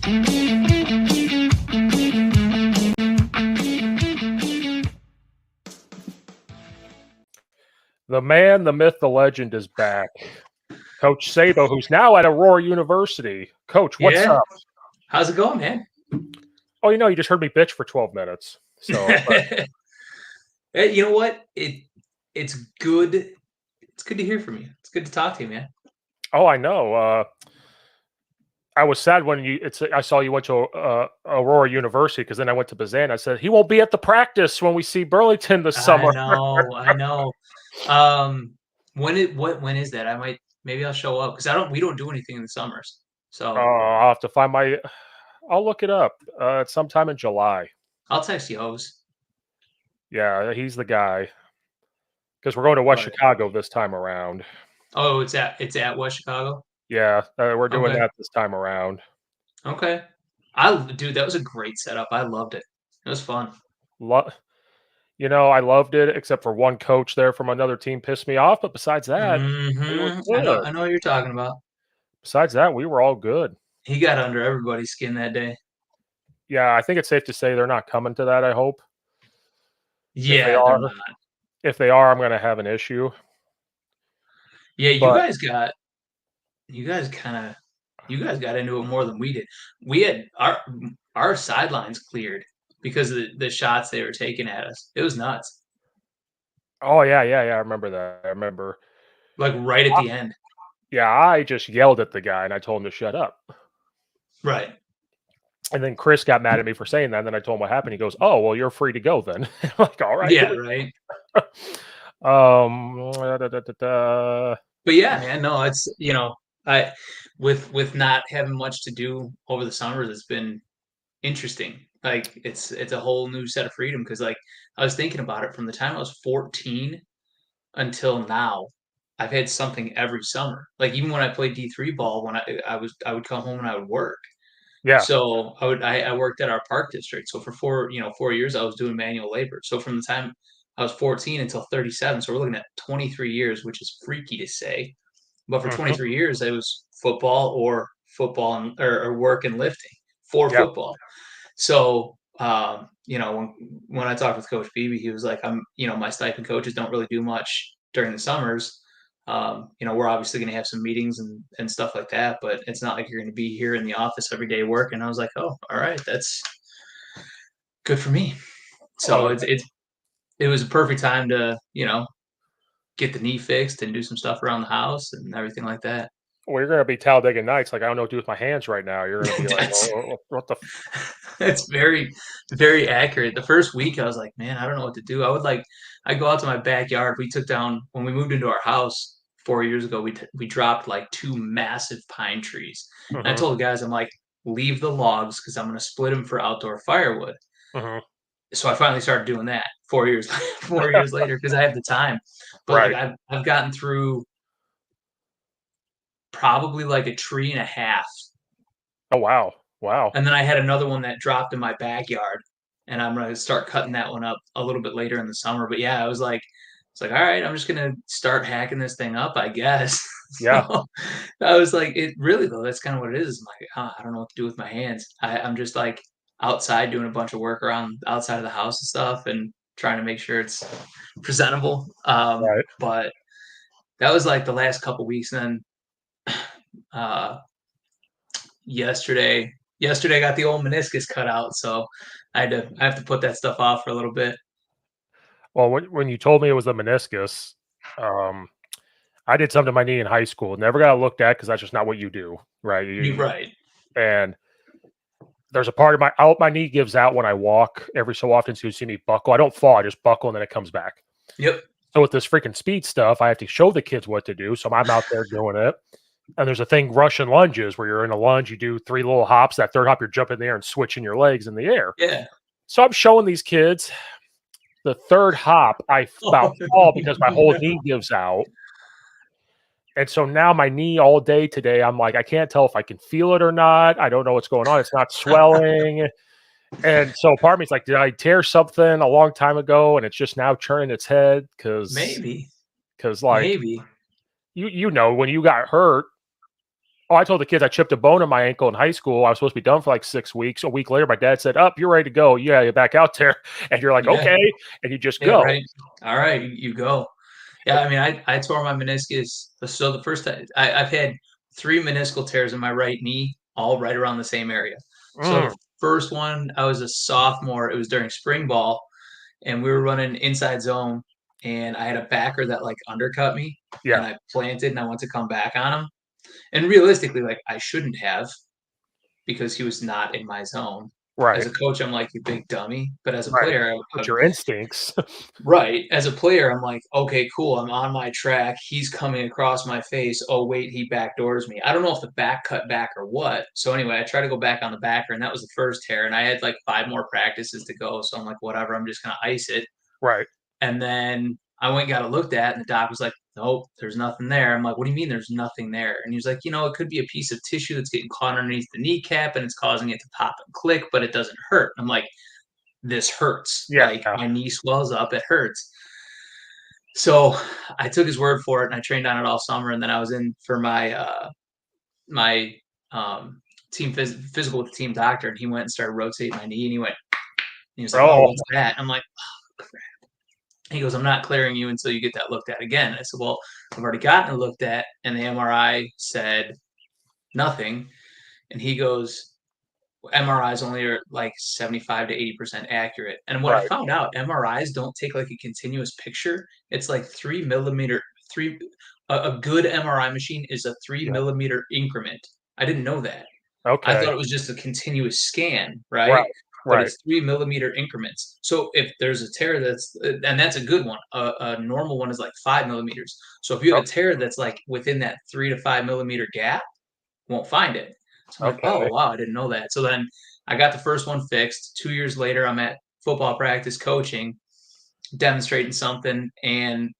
The man, the myth, the legend is back. Coach Sabo, who's now at Aurora University. Coach, what's Yeah. up? How's it going, man? Oh, you just heard me bitch for 12 minutes. So, Hey, you know what? It's good. It's good to hear from you. It's good to talk to you, man. oh, I know. I was sad when I saw you went to Aurora University because then I went to Bazan. I said he won't be at the practice when we see Burlington this summer. I know. When is that? Maybe I'll show up because we don't do anything in the summers. So I'll have to find I'll look it up. It's sometime in July. I'll text you, Hose. Yeah, he's the guy. Because we're going to West But Chicago this time around. oh, it's at West Chicago. Yeah, we're doing Okay. that this time around. Okay. Dude, that was a great setup. I loved it. It was fun. I loved it, except for one coach there from another team pissed me off. But besides that, we were I know. good. I know what you're talking about. Besides that, we were all good. He got under everybody's skin that day. Yeah, I think it's safe to say they're not coming to that. I hope. Yeah, they're not. If they are, I'm going to have an issue. Yeah, you guys got into it more than we did. We had our sidelines cleared because of the shots they were taking at us. It was nuts. Oh yeah. I remember that. I remember. Like right at the end. Yeah, I just yelled at the guy and I told him to shut up. Right. And then Chris got mad at me for saying that. And then I told him what happened. He goes, "Oh, well, you're free to go then." I'm like, all right. Yeah, right. But yeah, man, no, it's I with not having much to do over the summers, it's been interesting. Like it's a whole new set of freedom because like I was thinking about it from the time I was 14 until now. I've had something every summer. Like even when I played D3 ball, when I would come home and I would work. Yeah. So I worked at our park district. So for 4 years I was doing manual labor. So from the time I was 14 until 37, so we're looking at 23 years, which is freaky to say. But for Mhm. 23 years, it was football or work and lifting for Yep. football. So, when I talked with Coach Beebe, he was like, my stipend coaches don't really do much during the summers. We're obviously going to have some meetings and stuff like that, but it's not like you're going to be here in the office every day working. I was like, oh, all right, that's good for me. So Well, it was a perfect time to, get the knee fixed and do some stuff around the house and everything like that. you're gonna be Talladega Nights. Like I don't know what to do with my hands right now. You're gonna be like, That's what the? That's very, very accurate. The first week, I was like, man, I don't know what to do. I go out to my backyard. We took down when we moved into our house 4 years ago. We dropped like two massive pine trees, and I Mhm. told the guys, I'm like, leave the logs because I'm gonna split them for outdoor firewood. Mhm. So I finally started doing that 4 years 4 years later because I have the time. But like Right. I've gotten through probably like a tree and a half. Oh wow. Wow. And then I had another one that dropped in my backyard, and I'm gonna start cutting that one up a little bit later in the summer. But yeah, it's like, all right, I'm just gonna start hacking this thing up, I guess. Yeah. So I was like, it really though, that's kind of what it is. I'm like, I don't know what to do with my hands. I'm just like outside doing a bunch of work around outside of the house and stuff, and trying to make sure it's presentable. Right. But that was like the last couple weeks, and then uh, yesterday I got the old meniscus cut out, so I have to put that stuff off for a little bit. Well, when you told me it was a meniscus, um, I did something to my knee in high school. Never got looked at because that's just not what you do, right? You're right. And there's a part of my knee gives out when I walk every so often. So you see me buckle. I don't fall. I just buckle and then it comes back. Yep. So with this freaking speed stuff, I have to show the kids what to do. So I'm out there doing it. And there's a thing, Russian lunges, where you're in a lunge, you do 3 little hops. That third hop, you're jumping in the air and switching your legs in the air. Yeah. So I'm showing these kids the third hop. I about fall because my whole knee gives out. And so now my knee all day today, I'm like, I can't tell if I can feel it or not. I don't know what's going on. It's not swelling. And so part of me is like, did I tear something a long time ago and it's just now turning its head? Maybe. Like Maybe. you know when you got hurt, Oh, I told the kids I chipped a bone in my ankle in high school. I was supposed to be done for like 6 weeks. A week later, my dad said, "Up, you're ready to go. Yeah, you're back out there." And you're like, Yeah, "Okay," and you just yeah, go. right. All right, you go. Yeah, I mean, I tore my meniscus. So the first time I've had three meniscal tears in my right knee, all right around the same area. So Mm, the first one, I was a sophomore. It was during spring ball, and we were running inside zone, and I had a backer that like undercut me, and yeah, I planted, and I went to come back on him. And realistically, like I shouldn't have because he was not in my zone. As right, a coach, I'm like, you big dummy. But as a right. player, But your instincts, right. As a player, I'm like, okay, cool. I'm on my track. He's coming across my face. Oh, wait, he backdoors me. I don't know if the back cut back or what. So anyway, I try to go back on the backer, and that was the first tear. And I had like 5 more practices to go. So I'm like, whatever, I'm just gonna ice it. right, And then I went and got it looked at, and the doc was like, nope, there's nothing there. I'm like, what do you mean there's nothing there? And he was like, it could be a piece of tissue that's getting caught underneath the kneecap and it's causing it to pop and click, but it doesn't hurt. I'm like, this hurts. yeah, Like my knee swells up, it hurts. So I took his word for it and I trained on it all summer. And then I was in for my team physical with the team doctor, and he went and started rotating my knee, and he was like, oh, oh, what's that? I'm like, oh, crap. He goes, I'm not clearing you until you get that looked at again. I said, well, I've already gotten it looked at, and the MRI said nothing. And he goes, MRIs only are like 75 to 80% accurate. And what I right, found out, MRIs don't take like a continuous picture. It's like 3 millimeter, a good MRI machine is a three yeah, millimeter increment. I didn't know that. I okay, thought it was just a continuous scan, right, right? But right, it's 3 millimeter increments. So if there's a tear and that's a good one, a normal one is like 5 millimeters. So if you have oh, a tear that's like within that 3 to 5 millimeter gap, won't find it. So I'm like, oh okay, wow, I didn't know that. So then I got the first one fixed. 2 years later, I'm at football practice coaching, demonstrating something, and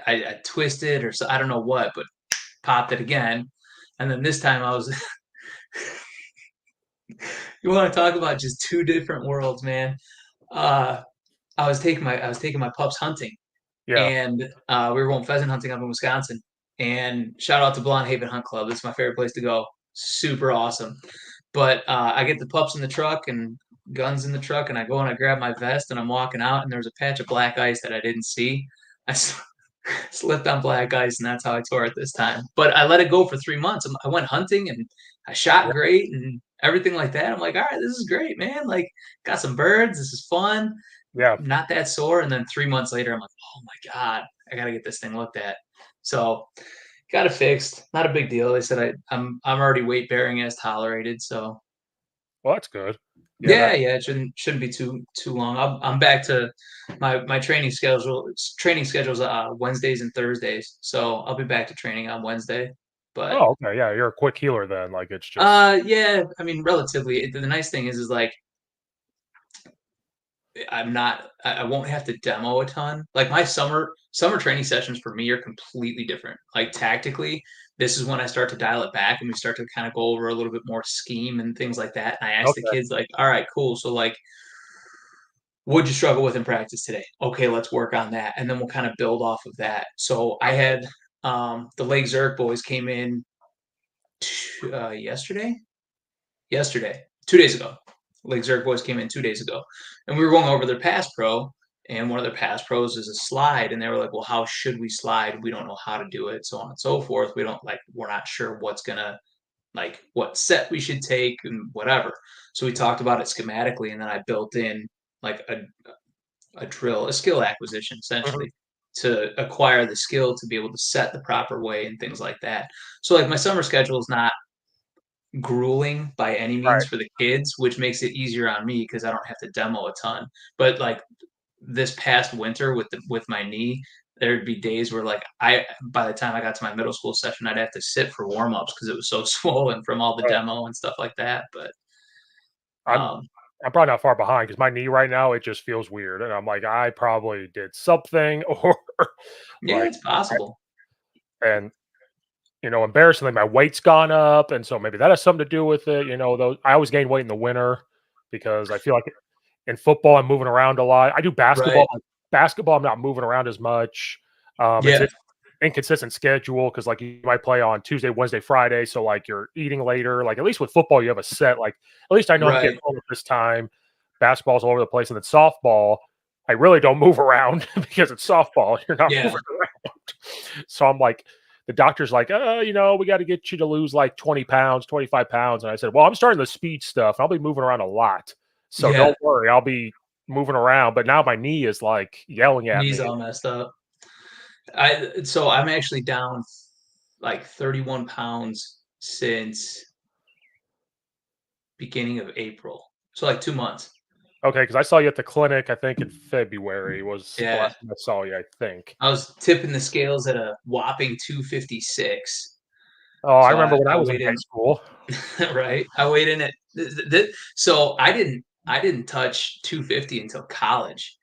I twisted or so, I don't know what, but popped it again. And then this time I was you want to talk about just two different worlds, man. Uh, I was taking my pups hunting, yeah, and we were going pheasant hunting up in Wisconsin. And shout out to Blonde Haven Hunt Club. It's my favorite place to go. Super awesome. But I get the pups in the truck and guns in the truck, and I go and I grab my vest and I'm walking out, and there's a patch of black ice that I didn't see. I slipped on black ice, and that's how I tore it this time. But I let it go for 3 months. I went hunting and I shot yeah, great and everything like that. I'm like, all right, this is great, man. Like, got some birds. This is fun. yeah. Not that sore. And then 3 months later, I'm like, oh my God, I got to get this thing looked at. So got it fixed. Not a big deal. They said I'm already weight bearing as tolerated. So Well, that's good. Yeah, yeah, that. yeah, it shouldn't be too long. I'm back to my training schedule. Training schedules Wednesdays and Thursdays, so I'll be back to training on Wednesday. But Oh, okay, yeah, you're a quick healer then. Like it's just yeah, I mean, relatively. The nice thing is like I won't have to demo a ton. Like my summer training sessions for me are completely different. Like tactically, this is when I start to dial it back and we start to kind of go over a little bit more scheme and things like that. And I ask the okay, kids like, all right, cool. So like what'd you struggle with in practice today? Okay, let's work on that. And then we'll kind of build off of that. So I had the Lake Zurich boys came in yesterday? Yesterday, 2 days ago. Lake Zurich boys came in 2 days ago. And we were going over their pass pro. And one of their pass pros is a slide. And they were like, well, how should we slide? We don't know how to do it, so on and so forth. We're not sure what's gonna like what set we should take and whatever. So we talked about it schematically, and then I built in like a drill, a skill acquisition mhm, essentially to acquire the skill to be able to set the proper way and things like that. So like my summer schedule is not grueling by any means right, for the kids, which makes it easier on me because I don't have to demo a ton. But like this past winter with my knee, there'd be days where like I by the time I got to my middle school session, I'd have to sit for warm ups because it was so swollen from all the right. demo and stuff like that. But I'm um, I'm probably not far behind because my knee right now it just feels weird, and I'm like I probably did something or yeah, like, it's possible. and embarrassingly, my weight's gone up, and so maybe that has something to do with it. Though I always gain weight in the winter because I feel like in football I'm moving around a lot. I do Right. basketball. Basketball, I'm not moving around as much. It's Yeah. inconsistent schedule because like you might play on Tuesday, Wednesday, Friday. So like you're eating later. Like at least with football, you have a set. Like at least I know I'm getting Right. home at this time. Basketball's all over the place, and then softball, I really don't move around because it's softball. You're not Yeah. moving around. So I'm like, the doctor's like, we got to get you to lose like 20 pounds, 25 pounds. And I said, well, I'm starting the speed stuff. I'll be moving around a lot. So Yeah. don't worry, I'll be moving around. But now my knee is like yelling at Knees me. all messed up. So I'm actually down like 31 pounds since beginning of April. So like 2 months. Okay, because I saw you at the clinic, I think in February was the Yeah. last time I saw you, I think. I was tipping the scales at a whopping 256. Oh, I So remember when I I was in weighed high in, school. right? I weighed in at so I didn't touch 250 until college.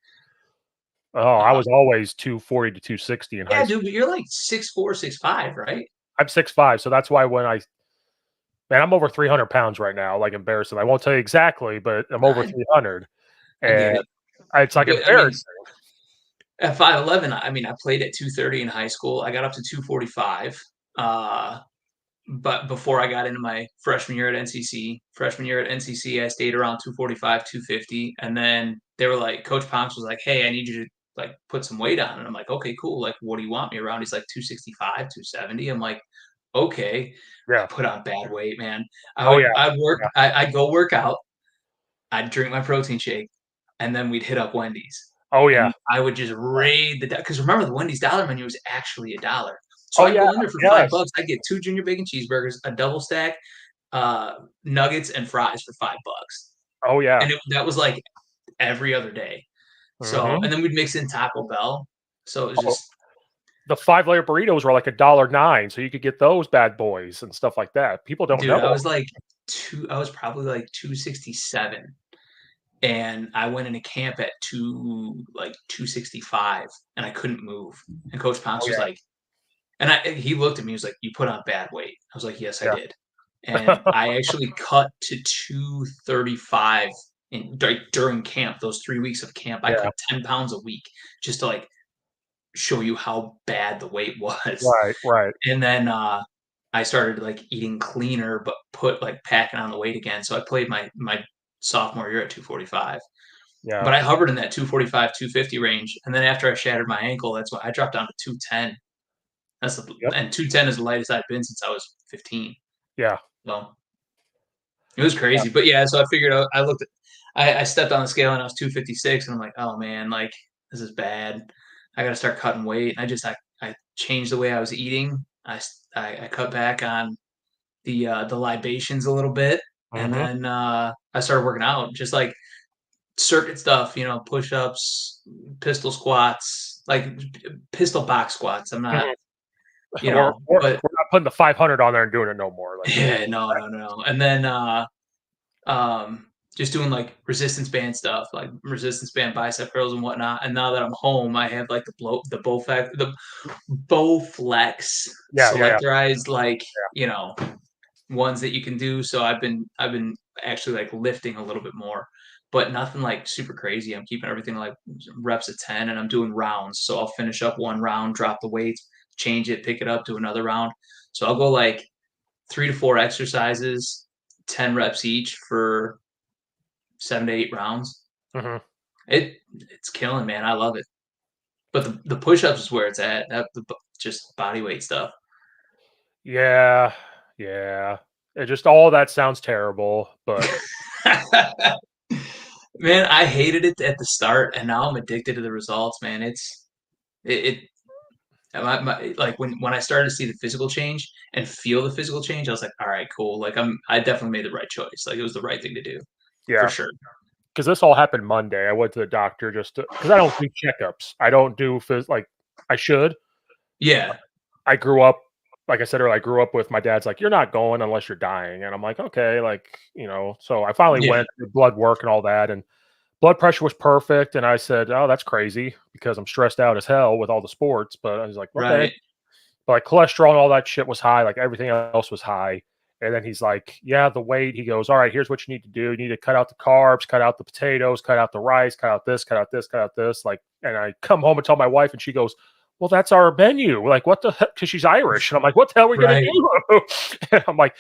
Oh, I Uh, was always 240 to 260 in high yeah, school. dude, but you're like 6'4", 6'5", right? I'm 6'5", so that's why when man, I'm over 300 pounds right now, like embarrassing. I won't tell you exactly, but I'm over I 300, I get and it. it's like But I mean, embarrassing. at 5'11", I mean, I played at 230 in high school. I got up to 245. Uh, but before I got into my freshman year at NCC, I stayed around 245, 250. And then they were like, Coach Ponks was like, hey, I need you to like put some weight on. And I'm like, okay, cool. Like, what do you want me around? He's like 265, 270. I'm like, okay. I Yeah. put on bad weight, man. Oh, yeah. Yeah. I'd go work out, I'd drink my protein shake, and then we'd hit up Wendy's. Oh, yeah. And I would just raid because remember the Wendy's dollar menu was actually $1. So Oh, I'd yeah. go in there for five Yes. bucks. I'd get two junior bacon cheeseburgers, a double stack, nuggets, and fries for $5. Oh, yeah. And that was like every other day. So, Mhm. and then we'd mix in Taco Bell. So it was Oh, just, the 5-layer burritos were like $1.09, so you could get those bad boys and stuff like that. People don't dude, know. I was probably like 267. And I went into camp at 265 and I couldn't move. And Coach Oh, Ponce was yeah. like, he looked at me, he was like, you put on bad weight. I was like, yes, I Yeah. did. And I actually cut to 235 during camp. Those 3 weeks of camp, I Yeah. cut 10 pounds a week just to like show you how bad the weight was. Right, right. And then I started like eating cleaner, but put like packing on the weight again. So I played my sophomore year at 245. Yeah. But I hovered in that 245, 250 range. And then after I shattered my ankle, that's why I dropped down to 210. Yep. And 210 is the lightest I've been since I was 15. Yeah. So it was Yeah. crazy. But yeah, so I figured out, I stepped on the scale and I was 256 and I'm like, oh man, like this is bad. I got to start cutting weight. And I changed the way I was eating. I cut back on the libations a little bit. And Mhm. then I started working out, just like circuit stuff, push ups, pistol squats, like pistol box squats. I'm not, Mhm. We're but not putting the 500 on there and doing it no more, like, yeah, no, no, no. And then um, just doing like resistance band stuff, like resistance band bicep curls and whatnot. And now that I'm home, I have like the Bowflex yeah, yeah, yeah, selectorized, like, yeah. you know, ones that you can do. So I've been actually like lifting a little bit more, but nothing like super crazy. I'm keeping everything like reps at 10 and I'm doing rounds. So I'll finish up one round, drop the weights, change it, pick it up, do another round. So I'll go like 3 to 4 exercises, 10 reps each for 7 to 8 rounds. Mhm. It's killing, man. I love it. But the push-ups is where it's at. Just body weight stuff. Yeah, yeah. It just all that sounds terrible, but Man, I hated it at the start, and now I'm addicted to the results, man. It like when I started to see the physical change and feel the physical change, I was like, all right, cool. Like I definitely made the right choice. Like it was the right thing to do for yeah. sure. Because this all happened Monday. I went to the doctor just because I don't do checkups. I don't do like I should. Yeah, I grew up, like I said earlier, I grew up with my dad's like, "You're not going unless you're dying," and I'm like, "Okay," like, so I finally yeah, went, did blood work and all that, and blood pressure was perfect, and I said, "Oh, that's crazy," because I'm stressed out as hell with all the sports, but I was like, "Okay." right. But, like, cholesterol and all that shit was high, like, everything else was high, and then he's like, "Yeah, the weight," he goes, "All right, here's what you need to do. You need to cut out the carbs, cut out the potatoes, cut out the rice, cut out this, cut out this, cut out this," like, and I come home and tell my wife, and she goes, well, that's our menu. Like, what the heck? Because she's Irish. And I'm like, what the hell are we going to Right. do? And I'm like,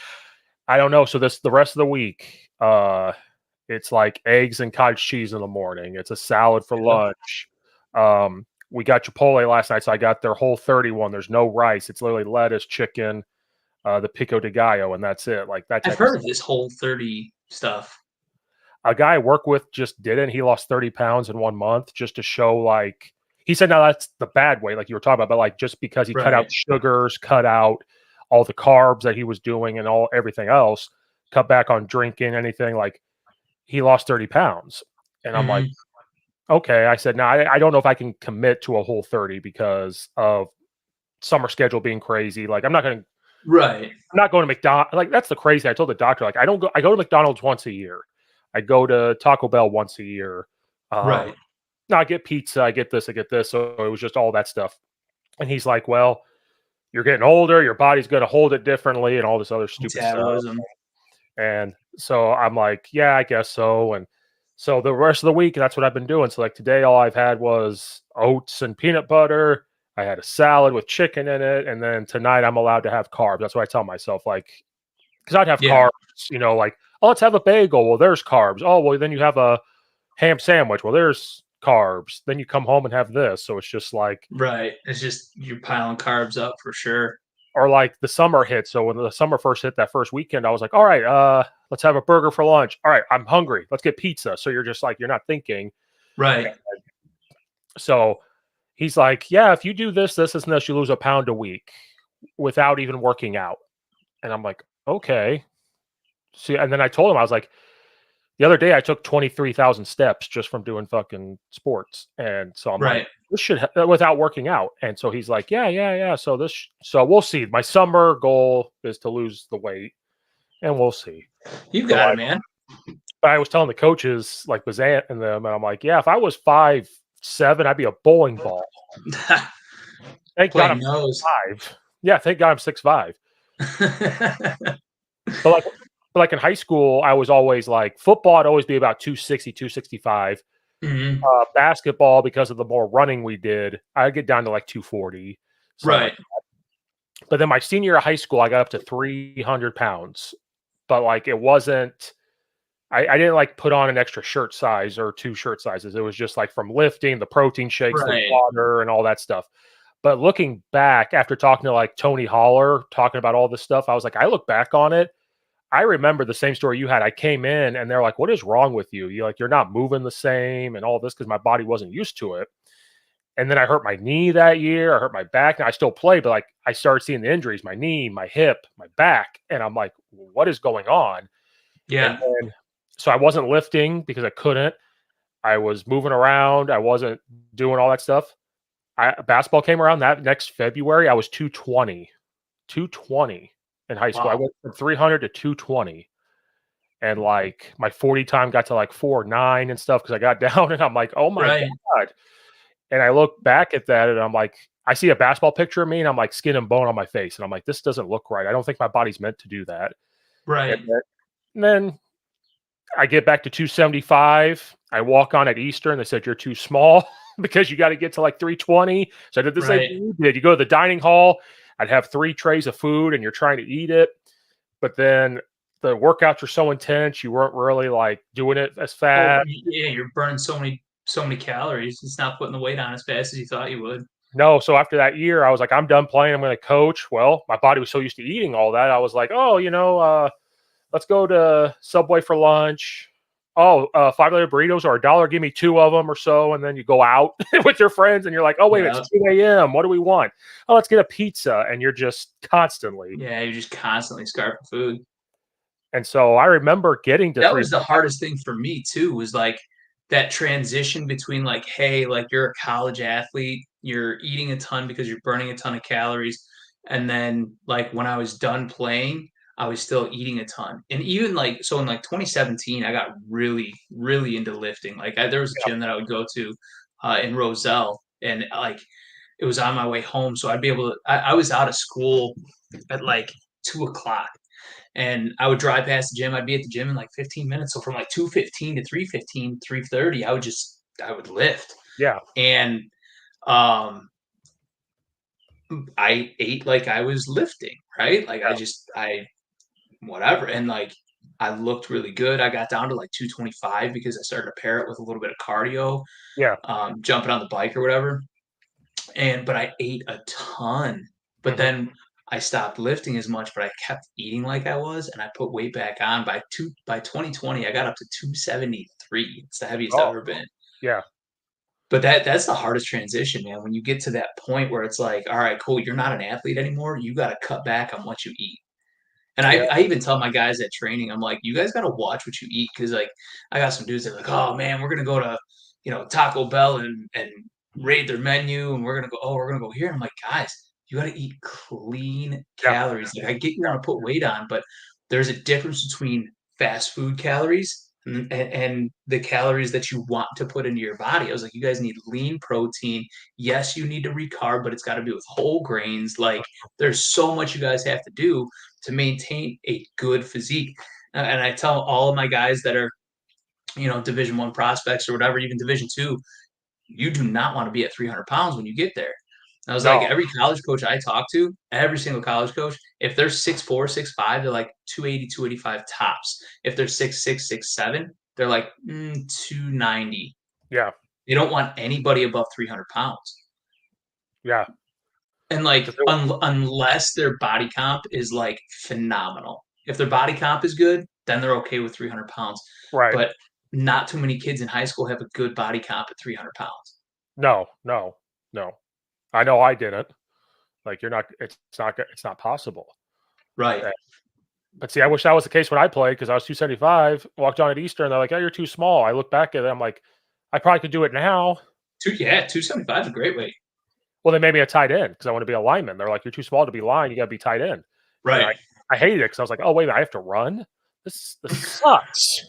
I don't know. So the rest of the week, it's like eggs and cottage cheese in the morning. It's a salad for Yeah. lunch. We got Chipotle last night, so I got their Whole 31. There's no rice. It's literally lettuce, chicken, the pico de gallo, and that's it. Like that I've type of heard of stuff. this Whole 30 stuff. A guy I work with just did it. He lost 30 pounds in 1 month just to show, like, he said, now that's the bad way, like you were talking about, but like just because he cut out Right. sugars, cut out all the carbs that he was doing and all everything else, cut back on drinking, anything, like he lost 30 pounds. And I'm like, Mhm. okay. I said, no, I don't know if I can commit to a Whole 30 because of summer schedule being crazy. Like, Right. I'm not going to McDonald's. Like, that's the crazy. I told the doctor, like, I go to McDonald's once a year. I go to Taco Bell once a year. Um, Right. no, I get pizza, I get this, I get this. So it was just all that stuff. And he's like, well, you're getting older, your body's going to hold it differently and all this other stupid stuff. Metabolism. And so I'm like, yeah, I guess so. And so the rest of the week, that's what I've been doing. So like today, all I've had was oats and peanut butter. I had a salad with chicken in it. And then tonight I'm allowed to have carbs. That's what I tell myself, like, because I'd have Yeah. carbs, like, oh, let's have a bagel. Well, there's carbs. Oh, well, then you have a ham sandwich. Well, there's carbs. Then you come home and have this. So it's just like, Right. It's just you're piling carbs up for sure. or like the summer hit. So when the summer first hit that first weekend, I was like, all right, let's have a burger for lunch. All right, I'm hungry. Let's get pizza. So you're just like, you're not thinking. Right. So he's like, yeah, if you do this, this, and this, you lose a pound a week without even working out. And I'm like, okay. See, and then I told him, I was like, the other day I took 23,000 steps just from doing fucking sports. And so I'm like, Right. this should, without working out. And so he's like, yeah, yeah, yeah. So so we'll see. My summer goal is to lose the weight and we'll see. You So got it, man. but I was telling the coaches, like Bazant and them, and I'm like, yeah, if I was 5'7", I'd be a bowling ball. Thank God Playing I'm nose. 6'5". Yeah, thank God I'm 6'5". But like in high school, I was always like, football, I'd always be about 260, 265. Mhm. Basketball, because of the more running we did, I'd get down to like 240. So like, Right. but then my senior year of high school, I got up to 300 pounds. But like, it wasn't, I didn't like put on an extra shirt size or 2 shirt sizes. It was just like from lifting, the protein shakes, the Right. water, and all that stuff. But looking back after talking to like Tony Holler, talking about all this stuff, I was like, I look back on it. I remember the same story you had. I came in and they're like, what is wrong with you? You're not moving the same and all this because my body wasn't used to it. And then I hurt my knee that year. I hurt my back. Now I still play, but like I started seeing the injuries, my knee, my hip, my back. And I'm like, what is going on? And Yeah. then, so I wasn't lifting because I couldn't. I was moving around. I wasn't doing all that stuff. Basketball came around that next February. I was 220 in high school. I Wow. went from 300 to 220. And like my 40 time got to like 4.9 and stuff because I got down and I'm like, oh my Right. God. And I look back at that and I'm like, I see a basketball picture of me and I'm like skin and bone on my face. And I'm like, this doesn't look right. I don't think my body's meant to do that. And Right. then I get back to 275. I walk on at Easter and they said, you're too small because you got to get to like 320. So I did the same Right. thing you did. You go to the dining hall, I'd have 3 trays of food and you're trying to eat it. But then the workouts were so intense, you weren't really like doing it as Oh, fast. yeah, you're burning so many calories. It's not putting the weight on as fast as you thought you would. No, so after that year, I was like, I'm done playing. I'm going to coach. Well, my body was so used to eating all that. I was like, oh, let's go to Subway for lunch. Oh, 5 burritos or $1. Give me 2 of them or so. And then you go out with your friends and you're like, oh, wait, Yeah. it's 2 a.m. What do we want? Oh, let's get a pizza. And you're just constantly. Yeah, you're just constantly starving for food. And so I remember getting to That 3. was the hardest thing for me too, was like that transition between like, hey, like you're a college athlete, you're eating a ton because you're burning a ton of calories. And then like when I was done playing, I was still eating a ton. And even like so in like 2017, I got really, really into lifting. Like there was a gym that I would go to in Roselle, and like it was on my way home. So I'd be able to I was out of school at like 2 o'clock and I would drive past the gym. I'd be at the gym in like 15 minutes. So from like 2:15 to 3:15, 3:30, I would lift. Yeah. And um I ate like I was lifting, right? Like Yeah. I whatever. And like I looked really good. I got down to like 225 because I started to pair it with a little bit of cardio, Yeah. jumping on the bike or whatever. But I ate a ton. But Mhm. then I stopped lifting as much, but I kept eating like I was, and I put weight back on. By 2020, I got up to 273. It's the heaviest I've Oh, ever been. yeah. But that's the hardest transition, man. When you get to that point where it's like, all right, cool, you're not an athlete anymore. You got to cut back on what you eat. And Yeah. I even tell my guys at training, I'm like, you guys got to watch what you eat because like I got some dudes that are like, oh man, we're gonna go to Taco Bell and raid their menu, and we're gonna go here. I'm like, guys, you got to eat clean Yeah. calories. Like I get you Yeah. want to put weight on, but there's a difference between fast food calories and the calories that you want to put into your body. I was like, you guys need lean protein. Yes, you need to recarb, but it's got to be with whole grains. Like there's so much you guys have to do to maintain a good physique. And I tell all of my guys that are, Division One prospects or whatever, even Division Two, you do not want to be at 300 pounds when you get there. I was like, No. every college coach I talk to, every single college coach, if they're 6'4", 6'5", they're like 280, 285 tops. If they're 6'6", 6'7", they're like 290. Yeah. They don't want anybody above 300 pounds. Yeah. And like, unless their body comp is like phenomenal. If their body comp is good, then they're okay with 300 pounds. Right. But not too many kids in high school have a good body comp at 300 pounds. No. No. No. I know I didn't. Like, you're not it's not possible. Right. But see, I wish that was the case when I played because I was 275, walked on at Eastern, they're like, "Oh, you're too small." I look back at it, I'm like, "I probably could do it now." Yeah, 275 is a great weight. Well, they made me a tight end because I want to be a lineman. They're like, "You're too small to be line. You got to be tight end." And Right. I hated it because I was like, "Oh, wait a minute, I have to run? This sucks."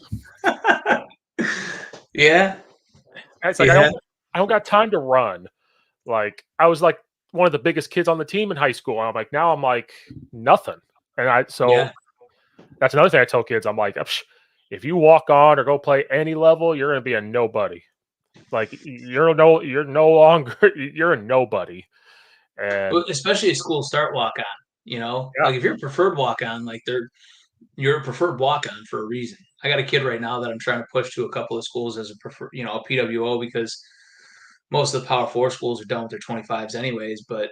Yeah. And it's like Yeah. I don't got time to run. Like I was like one of the biggest kids on the team in high school. And I'm like, now I'm like nothing. And Yeah. that's another thing I tell kids. I'm like, if you walk on or go play any level, you're gonna be a nobody. Like you're no longer you're a nobody. Well, And especially a school start walk on, yeah, like if you're a preferred walk on, like you're a preferred walk on for a reason. I got a kid right now that I'm trying to push to a couple of schools as a prefer, a PWO because most of the Power Four schools are done with their 25s anyways. But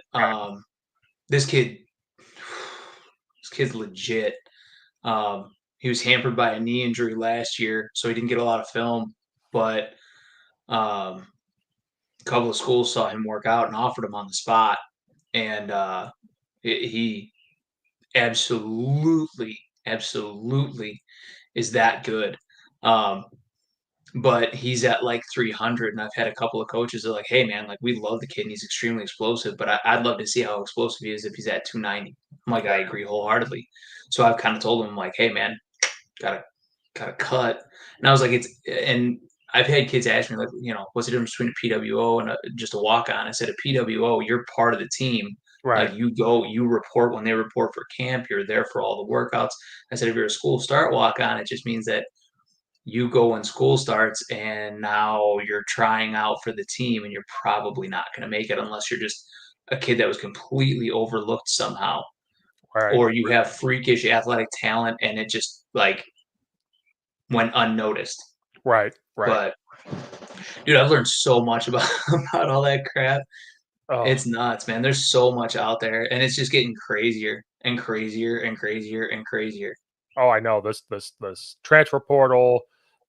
this kid, this kid's legit. He was hampered by a knee injury last year, so he didn't get a lot of film. But a couple of schools saw him work out and offered him on the spot, and he absolutely, absolutely is that good. Um, but he's at like 300, and I've had a couple of coaches that are like, "Hey, man, like we love the kid, and he's extremely explosive, but I'd love to see how explosive he is if he's at 290." I'm like, I agree wholeheartedly. So I've kind of told him like, "Hey, man, gotta gotta cut." And I was like, and I've had kids ask me like, what's the difference between a PWO and just a walk on? I said, a PWO, you're part of the team. right, Like you go, you report when they report for camp. You're there for all the workouts. I said, if you're a school start walk on, it just means that you go when school starts and now you're trying out for the team and you're probably not going to make it unless you're just a kid that was completely overlooked somehow, right, or you have freakish athletic talent and it just like went unnoticed. right, right. But dude, I've learned so much about about all that crap. Oh, It's nuts, man. There's so much out there, and it's just getting crazier and crazier and crazier and crazier. oh, I know this transfer portal.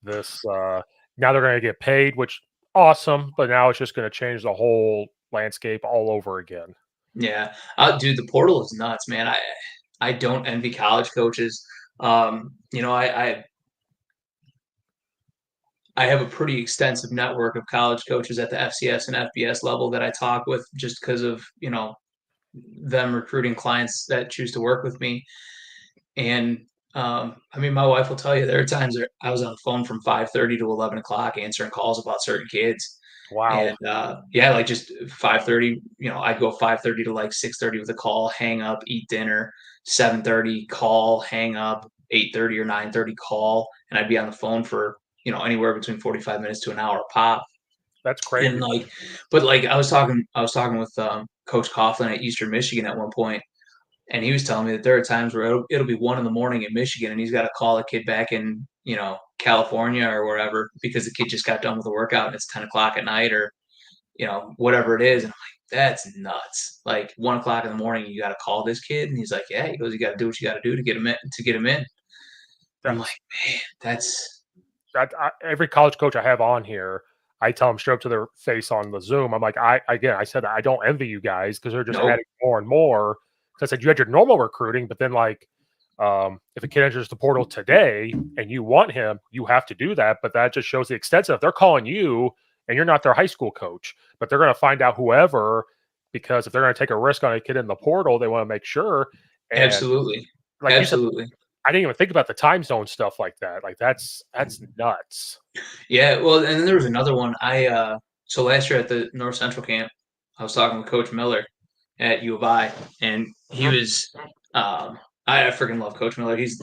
This now they're going to get paid, which awesome. But now it's just going to change the whole landscape all over again. Yeah, dude, the portal is nuts, man. I don't envy college coaches. I have a pretty extensive network of college coaches at the FCS and FBS level that I talk with just because of them recruiting clients that choose to work with me. And I mean, my wife will tell you there are times that I was on the phone from 5:30 to 11 o'clock answering calls about certain kids. Wow, And yeah, like just 5:30, I'd go 5:30 to like 6:30 with a call, hang up, eat dinner, 7:30 call, hang up, 8:30 or 9:30 call, and I'd be on the phone for anywhere between 45 minutes to an hour pop. that's And crazy. like, but like I was talking with a Coach Coughlin at Eastern Michigan at one point, and he was telling me that there are times where it'll be 1 a.m. in Michigan, and he's got to call a kid back in, California or wherever because the kid just got done with the workout and it's 10 o'clock at night or, whatever it is. And I'm like, that's nuts. Like 1 o'clock in the morning, you got to call this kid. And he's like, yeah, he goes, you got to do what you got to do to get him in, to get him in. I'm like, That's man, that's every college coach I have on here, I tell them straight up to their face on the Zoom. I'm like, I said I don't envy you guys because they're just nope. adding more and more. Because I said you had your normal recruiting, but then like, if a kid enters the portal today and you want him, you have to do that. But that just shows the extensive. They're calling you and you're not their high school coach, but they're going to find out whoever, because if they're going to take a risk on a kid in the portal, they want to make sure. And Absolutely. like you said, Absolutely. I didn't even think about the time zone stuff like that. Like that's nuts. Yeah. Well, and then there was another one. So last year at the North Central camp, I was talking with Coach Miller at U of I, and he Mhm. was, I freaking love Coach Miller. He's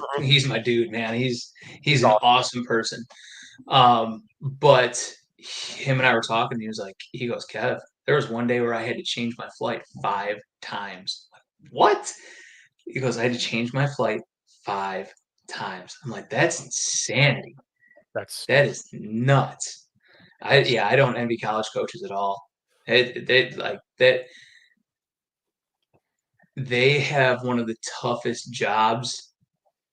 my dude, man. He's an Awesome. awesome person. But him and I were talking. He goes, Kev, there was one day where I had to change my flight 5 times. Like, what? He goes, I had to change my flight 5 times. I'm like, that's insanity. That's That is nuts. I don't envy college coaches at all. They like that. They have one of the toughest jobs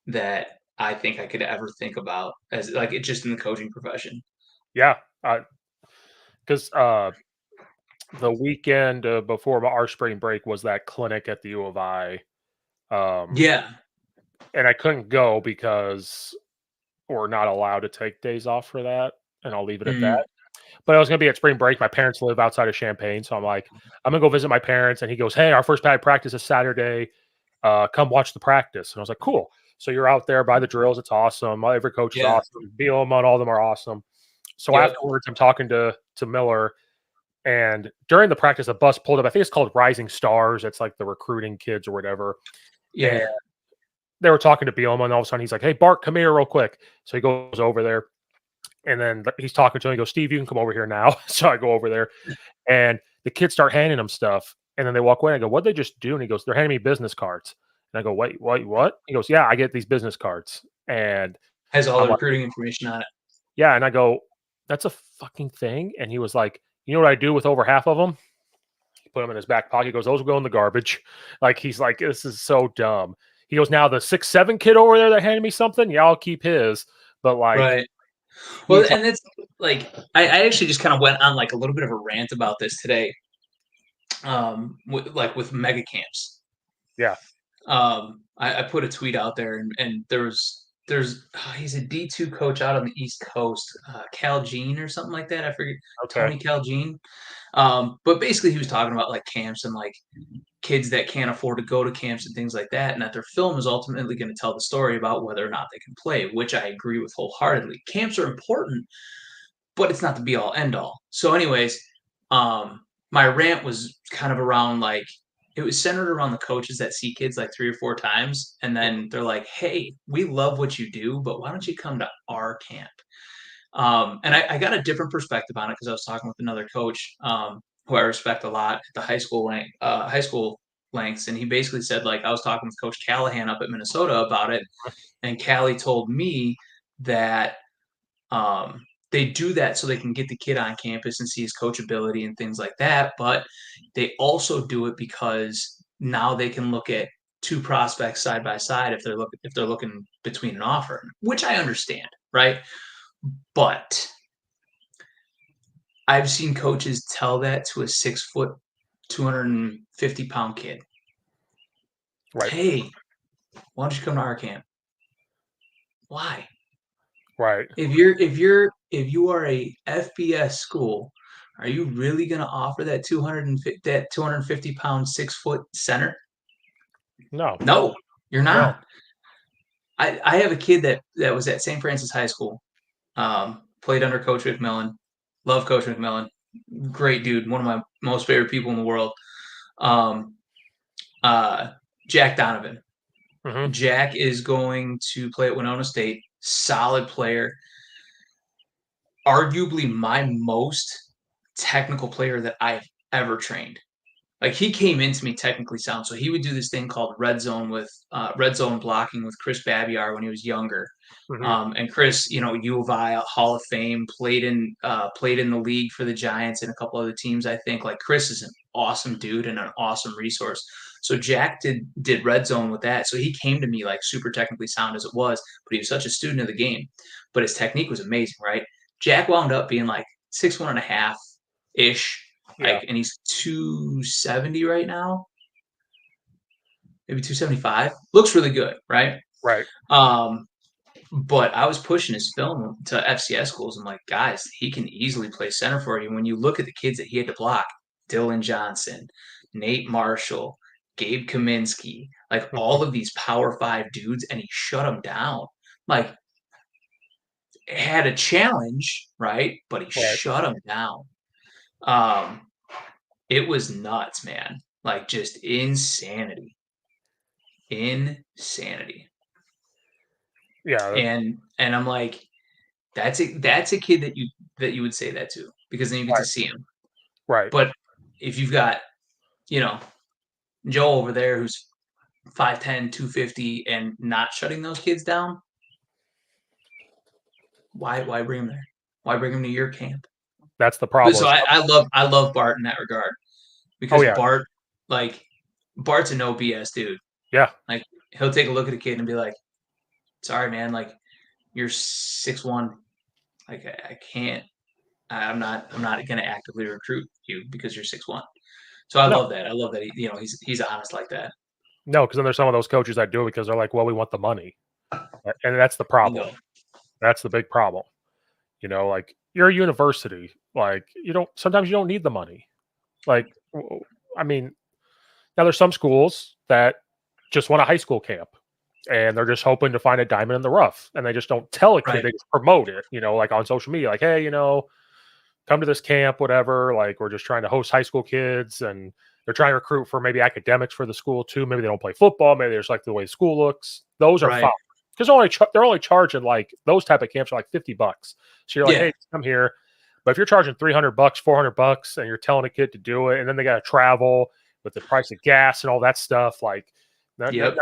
that I think I could ever think about as like it just in the coaching profession. yeah. Because the weekend before our spring break was that clinic at the U of I, um, Yeah. and I couldn't go because we're not allowed to take days off for that, and I'll leave it at that. Mm, But I was gonna be at spring break. My parents live outside of Champaign, so I'm like, I'm gonna go visit my parents. And he goes, "Hey, our first pad practice is Saturday. Come watch the practice." And I was like, "Cool." So you're out there by the drills. It's awesome. Every coach is yeah. awesome. Bielema and all of them are awesome. So Yep. afterwards, I'm talking to Miller, and during the practice, a bus pulled up. I think it's called Rising Stars. It's like the recruiting kids or whatever. And Yeah. they were talking to Bielema, and all of a sudden he's like, "Hey, Bart, come here real quick." So he goes over there, and then he's talking to him. He goes, "Steve, you can come over here now." So I go over there, and the kids start handing him stuff, and then they walk away. I go, "What'd they just do?" And he goes, "They're handing me business cards." And I go, "Wait, what?" He goes, "Yeah, I get these business cards." And Has all I'm the like, recruiting information on it. "Yeah." And I go, "That's a fucking thing." And he was like, "You know what I do with over half of them?" He put them in his back pocket. He goes, "Those will go in the garbage." Like he's like, "This is so dumb." He goes, "Now the 6'7" kid over there that handed me something, yeah, I'll keep his." But like Right. Well, he's like, and it's like I actually just kind of went on like a little bit of a rant about this today. With mega camps. yeah, I put a tweet out there, and he's a D2 coach out on the East Coast, Cal Jean or something like that. I forget okay, Tony Cal Jean. But basically, he was talking about like camps and like kids that can't afford to go to camps and things like that, and that their film is ultimately going to tell the story about whether or not they can play, which I agree with wholeheartedly. Camps are important, but it's not the be all end all. So, anyways, my rant was kind of around like it was centered around the coaches that see kids like 3 or 4 times, and then they're like, "Hey, we love what you do, but why don't you come to our camp?" And I got a different perspective on it because I was talking with another coach who I respect a lot at the high school lengths, and he basically said like I was talking with Coach Callahan up at Minnesota about it, and Callie told me that they do that so they can get the kid on campus and see his coachability and things like that. But they also do it because now they can look at two prospects side by side if they're looking between an offer, which I understand, right? But I've seen coaches tell that to a 6 foot, 250-pound kid. right, Hey, why don't you come to our camp? Why? right. If you are a FBS school, are you really going to offer that 250 pound 6 foot center? No, No, you're no, not. I have a kid that was at St. Francis High School, played under Coach McMillan. Love Coach McMillan. Great dude. One of my most favorite people in the world. Um, uh, Jack Donovan. hmm Jack is going to play at Winona State. Solid player. Arguably my most technical player that I've ever trained. like he came into me technically sound. So he would do this thing called red zone blocking with Chris Babiar when he was younger. Mhm. And Chris, U of I Hall of Fame, played in the league for the Giants and a couple other teams. I think like Chris is an awesome dude and an awesome resource. So Jack did red zone with that. So he came to me like super technically sound as it was, but he was such a student of the game. But his technique was amazing, right? Jack wound up being like 6'1.5" ish, Yeah. like, and he's 270 right now, maybe 275. Looks really good, right? Right. Um, but I was pushing his film to FCS schools. I'm like, guys, he can easily play center for you. When you look at the kids that he had to block, Dylan Johnson, Nate Marshall, Gabe Kaminsky, like Mhm. all of these Power Five dudes, and he shut them down. Like, had a challenge, right? But he Right. shut them down. Um, it was nuts, man. Like, just insanity. Insanity. Yeah. And I'm like, that's a kid that you would say that to, because then you get to Right. see him. Right. But if you've got, you know, Joe over there who's 5'10", 250 and not shutting those kids down, why bring him there? Why bring him to your camp? That's the But problem. so Is I love Bart in that regard, oh because yeah. Like Bart's a no BS dude. Yeah. Like he'll take a look at a kid and be like, "Sorry, man. Like you're 6'1". Like I can't. I'm not going to actively recruit you because you're 6'1". So I No. love that. I love that he's honest like that. No, because then there's some of those coaches that do it because they're like, well, we want the money, and that's the problem. Bingo. That's the big problem. Like you're a university. Like sometimes you don't need the money. Like, I mean, now there's some schools that just want a high school camp and they're just hoping to find a diamond in the rough and they just don't tell a kid, Right. they just promote it, like on social media, like, hey, come to this camp, whatever. Like, we're just trying to host high school kids and they're trying to recruit for maybe academics for the school too. Maybe they don't play football. Maybe they just like the way the school looks. Those are fine Right. because they're only charging like those type of camps are like $50. So you're like, Yeah. hey, come here. But if you're charging $300, $400, and you're telling a kid to do it, and then they got to travel with the price of gas and all that stuff, like now Yep.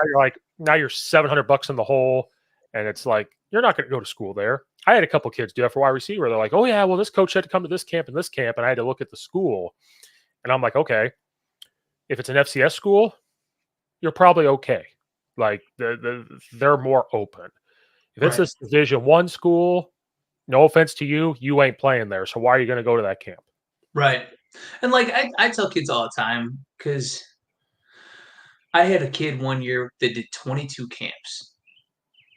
you're $700 in the hole, and it's like you're not going to go to school there. I had a couple kids do that for wide receiver. They're like, oh yeah, well this coach had to come to this camp and this camp, and I had to look at the school, and I'm like, okay, if it's an FCS school, you're probably okay. Like they're more open. If it's Right. this Division 1 school, no offense to you, you ain't playing there. So why are you going to go to that camp? Right. And like I tell kids all the time, because I had a kid one year that did 22 camps.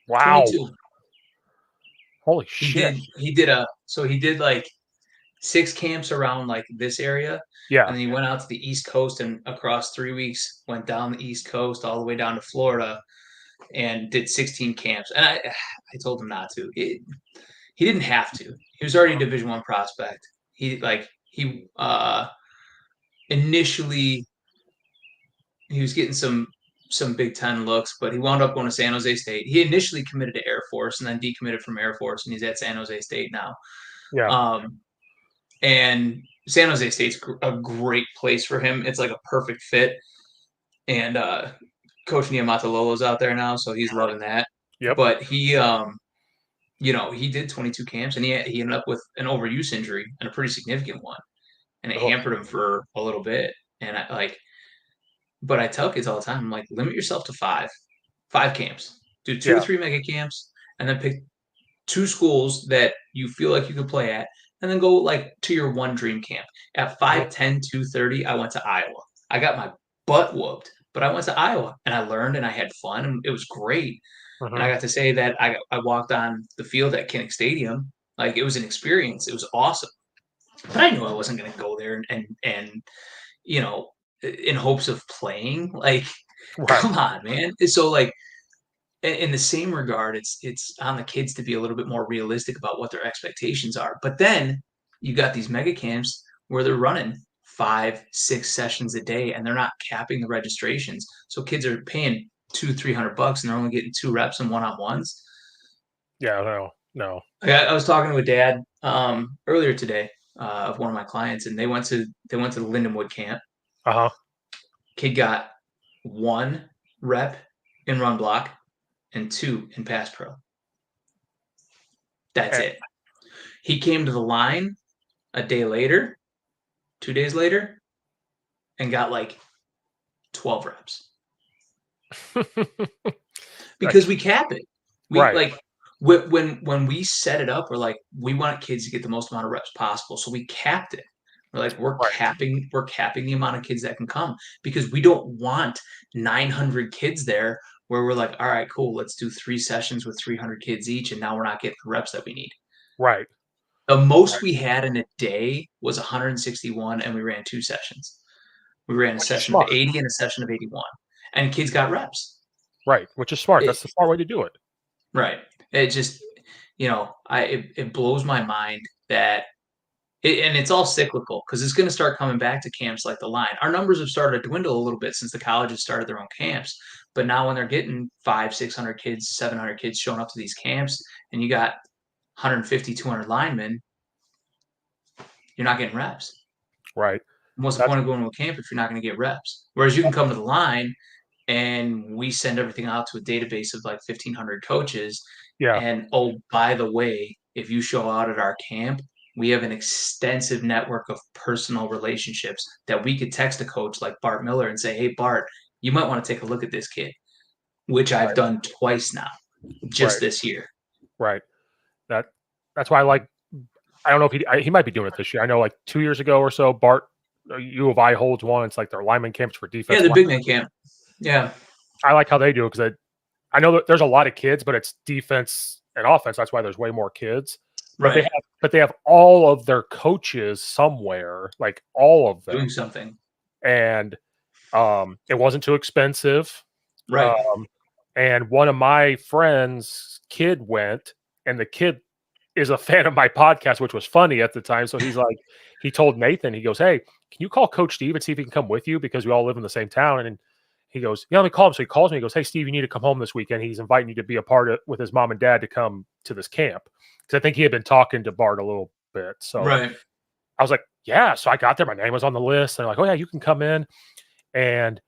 Wow, 22. holy He shit! did he did a so he did like 6 camps around like this area, Yeah, and then he went out to the East Coast and across 3 weeks went down the East Coast all the way down to Florida and did 16 camps. And I told him not to. He didn't have to. He was already a Division 1 prospect. He initially he was getting some Big Ten looks, but he wound up going to San Jose State. He initially committed to Air Force and then decommitted from Air Force, and he's at San Jose State now. yeah, Um, and San Jose State's a great place for him. It's like a perfect fit. And Coach Niamatololo's out there now, so he's sure. loving that. Yep. But he did 22 camps, and he ended up with an overuse injury, and a pretty significant one, and it Oh, hampered him for a little bit. And but I tell kids all the time, I'm like, limit yourself to five camps, do two or yeah. three mega camps, and then pick two schools that you feel like you could play at, and then go like to your one dream camp. At Mhm, 5'10", 230, I went to Iowa. I got my butt whooped, but I went to Iowa and I learned and I had fun and it was great. And I mhm. got to say that I walked on the field at Kinnick Stadium. Like it was an experience. It was awesome. But I knew I wasn't going to go there and you know in hopes of playing. Like, Right. come on, man. So like in the same regard, it's on the kids to be a little bit more realistic about what their expectations are. But then you got these mega camps where they're running 5, 6 sessions a day and they're not capping the registrations. So kids are paying $200-300 and they're only getting 2 reps and one-on-ones. Yeah. No. No. I was talking to a dad earlier today of one of my clients, and they went to the Lindenwood camp, Uh huh. Kid got 1 rep in run block and 2 in pass pro. That's And, it. He came to the line a day later, 2 days later, and got like 12 reps. Because we cap it. We right, like when we set it up, we're like, we want kids to get the most amount of reps possible. So we capped it. We're like, we're right, capping the amount of kids that can come because we don't want 900 kids there where we're like, all right, cool, let's do 3 sessions with 300 kids each, and now we're not getting the reps that we need. right. The most we had in a day was 161, and we ran 2 sessions. We ran a Which is session of smart. 80 and a session of 81, and kids got reps. Right, which is smart. It, That's the smart way to do it. right. It just, it blows my mind that and it's all cyclical because it's going to start coming back to camps like the line. Our numbers have started to dwindle a little bit since the colleges started their own camps. But now when they're getting 500, 600 kids, 700 kids showing up to these camps, and you got 150, 200 linemen, you're not getting reps. Right. What's the That's point of going to a camp if you're not going to get reps? Whereas you can come to the line and we send everything out to a database of like 1,500 coaches. yeah, And oh, by the way, if you show out at our camp, we have an extensive network of personal relationships that we could text a coach like Bart Miller and say, hey, Bart, you might want to take a look at this kid, which I've right, done twice now, just right, this year. right. That that's why I like. I don't know if he might be doing it this year. I know like 2 years ago or so, Bart U of I holds one. It's like their lineman camps for Yeah, defense the line. big man camp. Yeah. I like how they do it because I know that there's a lot of kids, but it's defense and offense. That's why there's way more kids. But Right. they have all of their coaches somewhere, like all of them, Doing something. and it wasn't too expensive. Right. Um, and one of my friends' kid went, and the kid is a fan of my podcast, which was funny at the time. So he's like, he told Nathan, he goes, "Hey, can you call Coach Steve and see if he can come with you because we all live in the same town?" And he goes, "Yeah, let me call him." So he calls me. He goes, "Hey, Steve, you need to come home this weekend. He's inviting you to be a part of with his mom and dad to come to this camp because I think he had been talking to Bart a little bit." So Right. I was like, "Yeah." So I got there. My name was on the list. And they're like, "Oh yeah, you can come in." And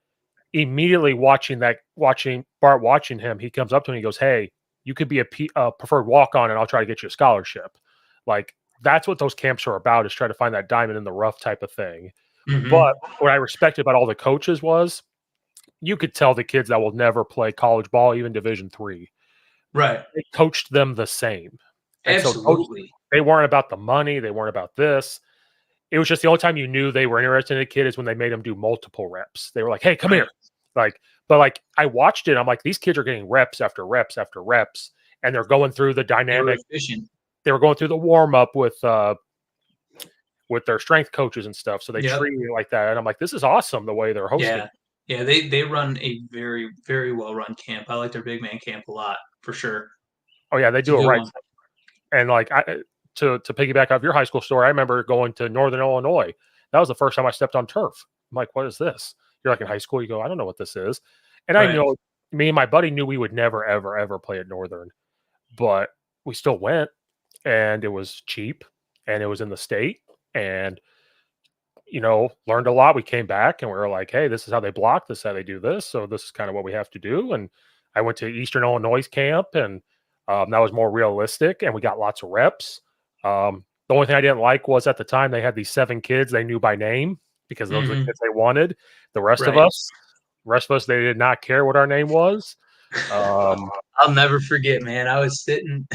immediately watching Bart watching him, he comes up to me. He goes, "Hey, you could be a preferred walk on, and I'll try to get you a scholarship." Like that's what those camps are about, is trying to find that diamond in the rough type of thing. Mm-hmm. But what I respected about all the coaches was you could tell the kids that will never play college ball, even Division III. Right. They coached them the same, and so Absolutely. they weren't about the money. They weren't about this. It was just the only time you knew they were interested in a kid is when they made them do multiple reps. They were like, "Hey, come Right. here." Like, but like I watched it, I'm like, these kids are getting reps after reps after reps, and they're going through the They were dynamic. efficient. They were going through the warm up with their strength coaches and stuff. So they Yep. treat it like that, and I'm like, this is awesome the way they're hosting. Yeah. Yeah, they run a very, very well run camp. I like their big man camp a lot, for sure. Oh yeah, they It's a do it good right. one. And like to piggyback off your high school story, I remember going to Northern Illinois. That was the first time I stepped on turf. I'm like, what is this? You're like in high school, you go, I don't know what this is. And I Right. know me and my buddy knew we would never, ever, ever play at Northern, but we still went, and it was cheap, and it was in the state, and learned a lot. We came back and we were like, hey, this is how they block, this is how they do this. So this is kind of what we have to do. And I went to Eastern Illinois camp, and that was more realistic, and we got lots of reps. The only thing I didn't like was at the time they had these 7 kids they knew by name because those are the Mhm. kids they wanted. The Right. rest of us, they did not care what our name was. Um, I'll never forget, man. I was sitting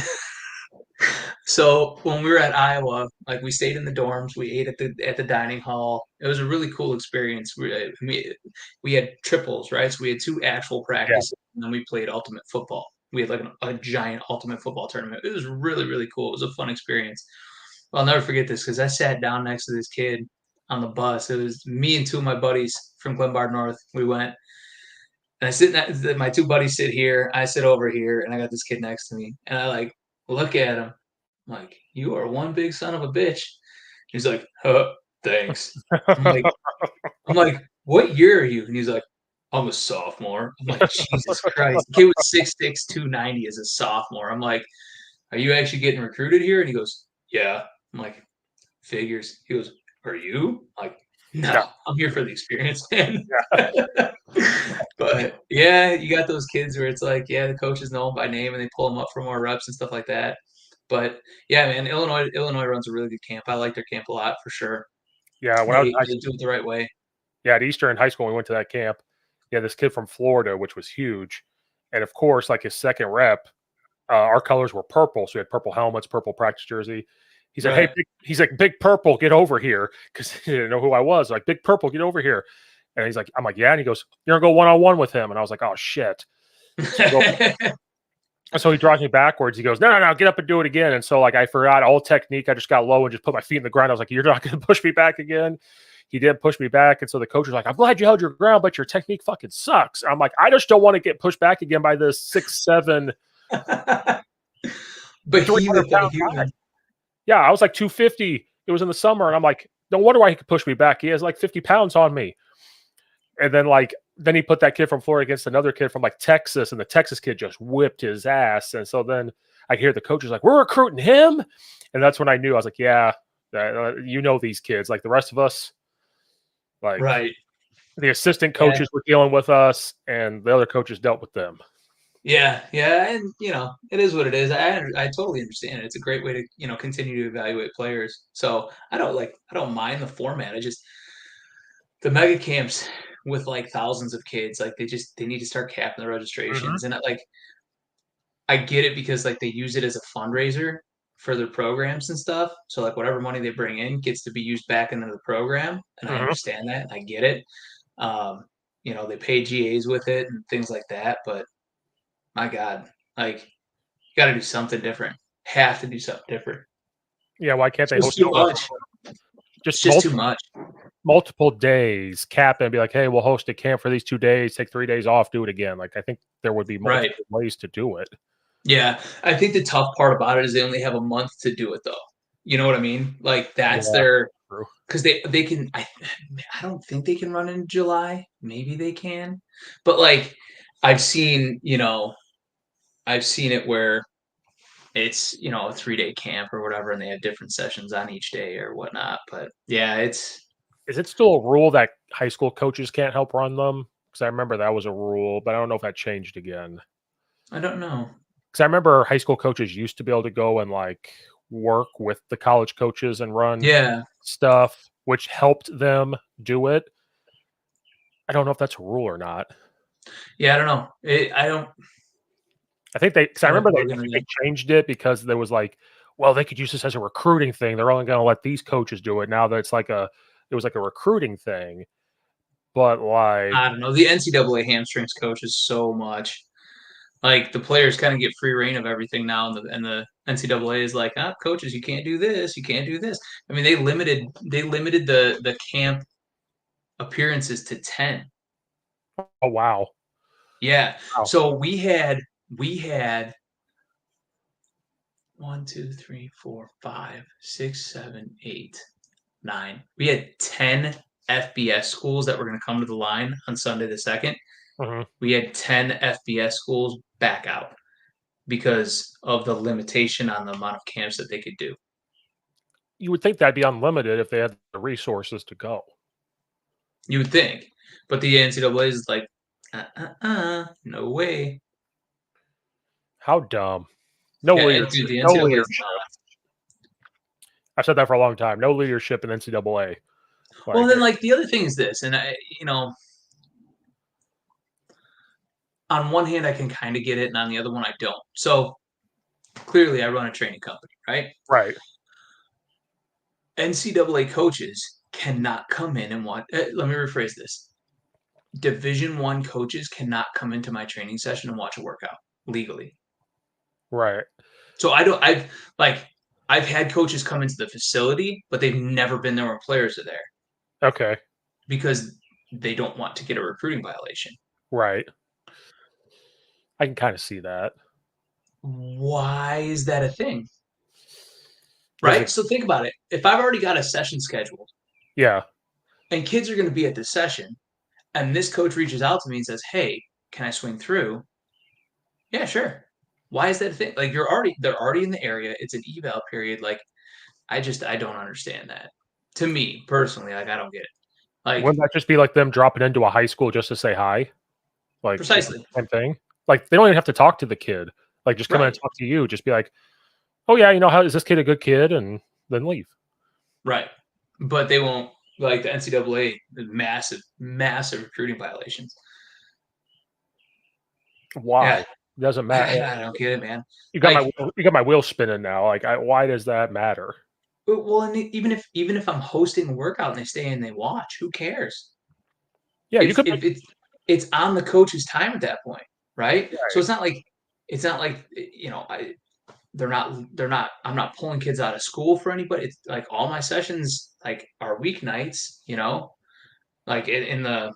so when we were at Iowa, like we stayed in the dorms, we ate at the dining hall. It was a really cool experience. We had triples, right? So we had 2 actual yeah, practices, and then we played ultimate football. We had like a giant ultimate football tournament. It was really, really cool. It was a fun experience. Well, I'll never forget this because I sat down next to this kid on the bus. It was me and 2 of my buddies from Glenbard North. We went, and my 2 buddies sit here, I sit over here, and I got this kid next to me, and I like look at him. I'm like, you are one big son of a bitch. He's like, thanks. I'm like, I'm like, what year are you? And he's like, I'm a sophomore. I'm like, Jesus Christ. The kid was 6'6", 290 as a sophomore. I'm like, are you actually getting recruited here? And he goes, yeah. I'm like, figures. He goes, are you? I'm like, No, Yeah, I'm here for the experience, man. yeah, But yeah, you got those kids where it's like, yeah, the coaches know them by name and they pull them up for more reps and stuff like that. But yeah, man, Illinois runs a really good camp. I like their camp a lot for sure. yeah. When I was in They do it the right way. yeah, at Easter in high school, we went to that camp. Yeah, this kid from Florida, which was huge, and of course, like his second rep, our colors were purple, so we had purple helmets, purple practice jersey. He said, "Hey, Right. he's like Big Purple, get over here," because he didn't know who I was. Like Big Purple, get over here. And he's like, I'm like, yeah. And he goes, you're gonna go one on one with him. And I was like, oh shit. So I go, so he draws me backwards. He goes, no, no, no, get up and do it again. And so like I forgot all technique. I just got low and just put my feet in the ground. I was like, you're not gonna push me back again. He did push me back. And so the coach was like, I'm glad you held your ground, but your technique fucking sucks. I'm like, I just don't want to get pushed back again by this 6'7", But he 300 looked like a pound guy. human. Yeah, I was like 250. It was in the summer, and I'm like, no wonder why he could push me back. He has like 50 pounds on me. And then he put that kid from Florida against another kid from like Texas, and the Texas kid just whipped his ass. And so then I hear the coaches like, we're recruiting him. And that's when I knew. I was like, yeah, you know these kids. Like the rest of us, like Right. the assistant Yeah. coaches were dealing with us, and the other coaches dealt with them. Yeah, yeah, and it is what it is. I totally understand it. It's a great way to continue to evaluate players. So I don't mind the format. I just the mega camps with like thousands of kids, like they need to start capping the Mhm. registrations. And I get it because like they use it as a fundraiser for their programs and stuff. So like whatever money they bring in gets to be used back into the program, and I Mhm. understand that. I get it. Um, they pay GAs with it and things like that, but my God, like you got to do something different. Have to do something different. Yeah, why can't It's they just host it too for much. It's just just too much. multiple days, cap and be like, hey, we'll host a camp for these 2 days, take 3 days off, do it again. Like I think there would be Right. multiple ways to do it. Yeah. I think the tough part about it is they only have a month to do it though. You know what I mean? Like that's Yeah, their true. because they can I don't think they can run in July. Maybe they can. But like I've seen, I've seen it where it's, a 3-day camp or whatever and they have different sessions on each day or whatnot. But yeah, it's Is it still a rule that high school coaches can't help run them? Because I remember that was a rule, but I don't know if that changed again. I don't know. Because I remember high school coaches used to be able to go and like work with the college coaches and run Yeah. stuff, which helped them do it. I don't know if that's a rule or not. Yeah, I don't know. I don't I think because I kind of remember I bugging think me. they changed it because there was like, well, they could use this as a recruiting thing. They're only going to let these coaches do it now that it was like a recruiting thing. But like, I don't know. The NCAA hamstrings coaches so much. Like the players kind of get free reign of everything now, and the NCAA is like, coaches, you can't do this, you can't do this. I mean, they limited the camp appearances to 10. oh wow, Yeah. wow, So we had 1, 2, 3, 4, 5, 6, 7, 8, 9. We had 10 FBS schools that were going to come to the line on Sunday the 2nd. hmm We had 10 FBS schools back out because of the limitation on the amount of camps that they could do. you would think that'd be unlimited if they had the resources to go. You would think, but the NCAA is like, no way. How dumb. No Yeah, leadership. dude, the No NCAA is leadership. not. I've said that for a long time. No leadership in NCAA. Well, Like, then like the other thing is this, and on one hand I can kind of get it, and on the other one I don't. So clearly, I run a training company, right? right? NCAA coaches cannot come in and watch. Let me rephrase this: Division 1 coaches cannot come into my training session and watch a workout legally. Right. So I don't. I've had coaches come into the facility, but they've never been there when players are there Okay. because they don't want to get a recruiting violation. Right. I can kind of see that. Why is that a thing? Because Right? So think about it. If I've already got a session scheduled yeah. and kids are going to be at this session, and this coach reaches out to me and says, "Hey, can I swing through?" Yeah, sure. Why is that a thing? Like they're already in the area. It's an eval period. Like I don't understand that. To me personally, like I don't get it. Like Wouldn't that just be like them dropping into a high school just to say hi? Like, is it precisely. the same thing? Like, they don't even have to talk to the kid. Like, just come in and Right. talk to you. Just be like, "Oh, yeah, how is this kid a good kid?" And then leave. Right. But they won't like the NCAA, massive, massive recruiting violations. Why? Yeah. It doesn't matter. I don't get it, man. My Like, you got my wheels spinning now. Like, why does that matter? well, and even if I'm hosting a workout and they stay and they watch, who cares? Yeah, you It's could if it's on the coach's time at that point, right? So right, it's not like they're not I'm not pulling kids out of school for anybody. It's like all my sessions like are weeknights, like in the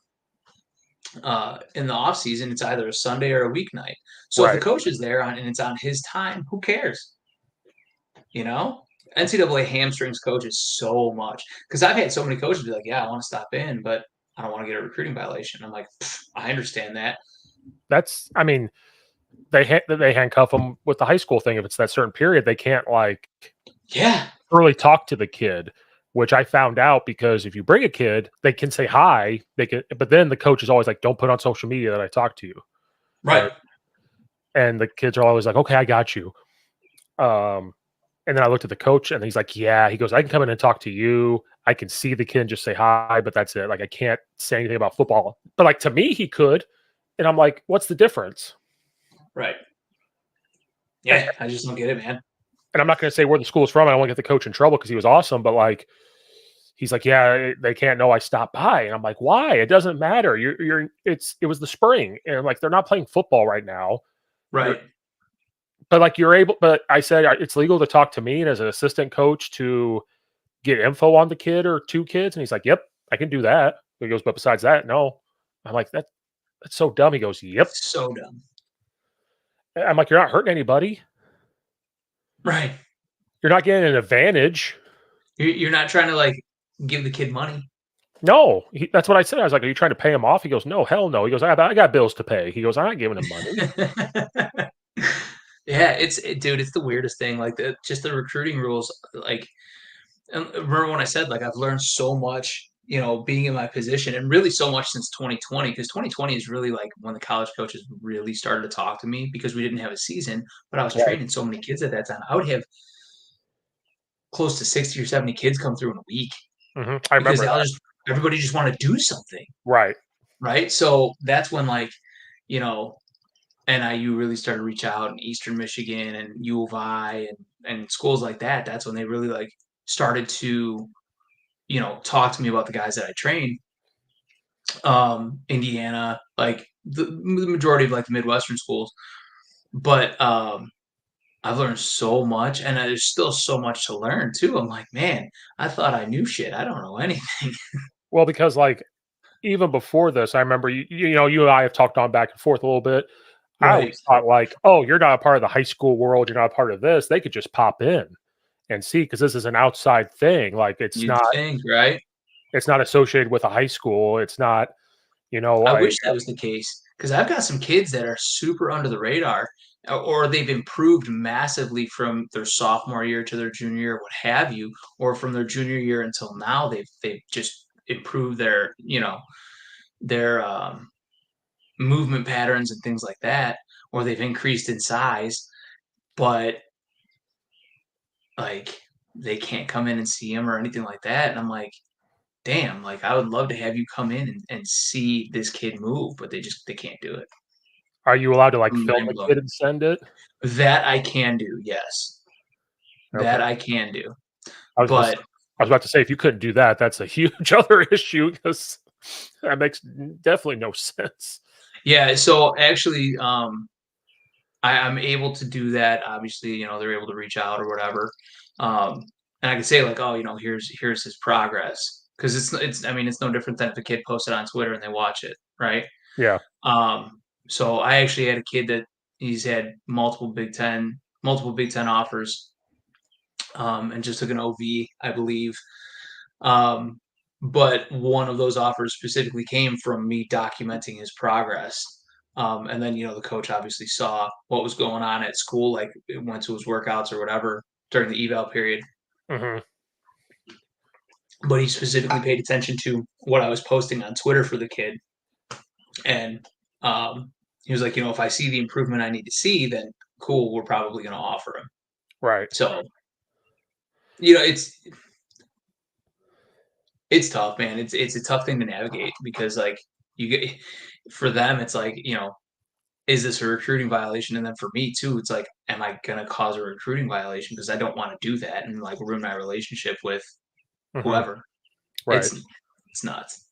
off season, it's either a Sunday or a weeknight. So if the right. coach is there and it's on his time, who cares? You know? NCAA hamstrings coaches so much because I've had so many coaches be like, "Yeah, I want to stop in, but I don't want to get a recruiting violation." I'm like, I understand that. I mean, they handcuff them with the high school thing. If it's that certain period, they can't, like, Yeah, really talk to the kid, which I found out because if you bring a kid, they can say hi, but then the coach is always like, "Don't put on social media that I talked to you." right. And the kids are always like, "Okay, I got you." Um, and then I looked at the coach and he's like, "Yeah." He goes, "I can come in and talk to you. I can see the kid and just say hi, but that's it. Like, I can't say anything about football." But, like, to me, he could. And I'm like, "What's the difference?" Right. And Yeah, I just don't get it, man. I'm not gonna say where the school's from. I don't wanna get the coach in trouble because he was awesome, but, like, he's like, "Yeah, they can't know I stopped by." And I'm like, "Why? It doesn't matter. It was the spring, and, like, they're not playing football right now. You're Right. but, like, but I said, It's legal to talk to me and as an assistant coach to get info on the kid or 2 kids?" And he's like, "Yep, I can do that." He goes, "But besides that, no." I'm like, That's so dumb." He goes, "Yep." So dumb. I'm like, "You're not hurting anybody. Right. You're not getting an advantage." You're not trying to like give the kid money. No, that's what I said. I was like, "Are you trying to pay him off?" He goes, "No, hell no." He goes, I got bills to pay." He goes, "I'm not giving him money." Yeah, dude, it's the weirdest thing. Like just the recruiting rules. Like, and remember when I said like I've learned so much, being in my position, and really so much since 2020, because 2020 is really like when the college coaches really started to talk to me because we didn't have a season, but I was Right. training so many kids at that time. I would have close to 60 or 70 kids come through in a week I because remember they all that. just everybody just want to do something, Right. right? So that's when like, you know, NIU really started to reach out, and Eastern Michigan and U of I and schools like that. That's when they really like started to, talk to me about the guys that I train. Indiana, like the majority of like the Midwestern schools. But I've learned so much, and there's still so much to learn too. I'm like, man, I thought I knew shit. I don't know anything. Well, because, like, even before this, I remember you and I have talked on back and forth a little bit. I Right. always thought, like, "Oh, you're not a part of the high school world. You're not a part of this." They could just pop in and see because this is an outside thing. Like, You'd think, right? it's not associated with a high school. It's not, I like, wish that was the case because I've got some kids that are super under the radar, or they've improved massively from their sophomore year to their junior year, what have you, or from their junior year until now. They've just improved their movement patterns and things like that, or they've increased in size, but like they can't come in and see them or anything like that. And I'm like, damn, like I would love to have you come in and see this kid move, but they can't do it. are you allowed to, like, film Mind the blown. kid and send it? That I can do, yes. Okay. That I can do. I was gonna s But I was about to say, if you couldn't do that, that's a huge other issue because that makes definitely no sense. yeah, so actually, I'm able to do that. Obviously, they're able to reach out or whatever. Um, and I can say like, oh, here's his progress. Because it's I mean, it's no different than if a kid posted on Twitter and they watch it, right? Yeah. So I actually had a kid that he's had multiple Big Ten offers, and just took an OV, I believe. Um, but one of those offers specifically came from me documenting his progress. And then, the coach obviously saw what was going on at school, like it went to his workouts or whatever during the eval period. Mhm. but he specifically paid attention to what I was posting on Twitter for the kid. And he was like, if I see the improvement I need to see, then cool, we're probably going to offer him. Right. So, it's tough, man. It's a tough thing to navigate because like you get for them, it's like, is this a recruiting violation? And then for me too, it's like, am I gonna cause a recruiting violation because I don't want to do that and like ruin my relationship with Mhm. whoever? Right. It's nuts.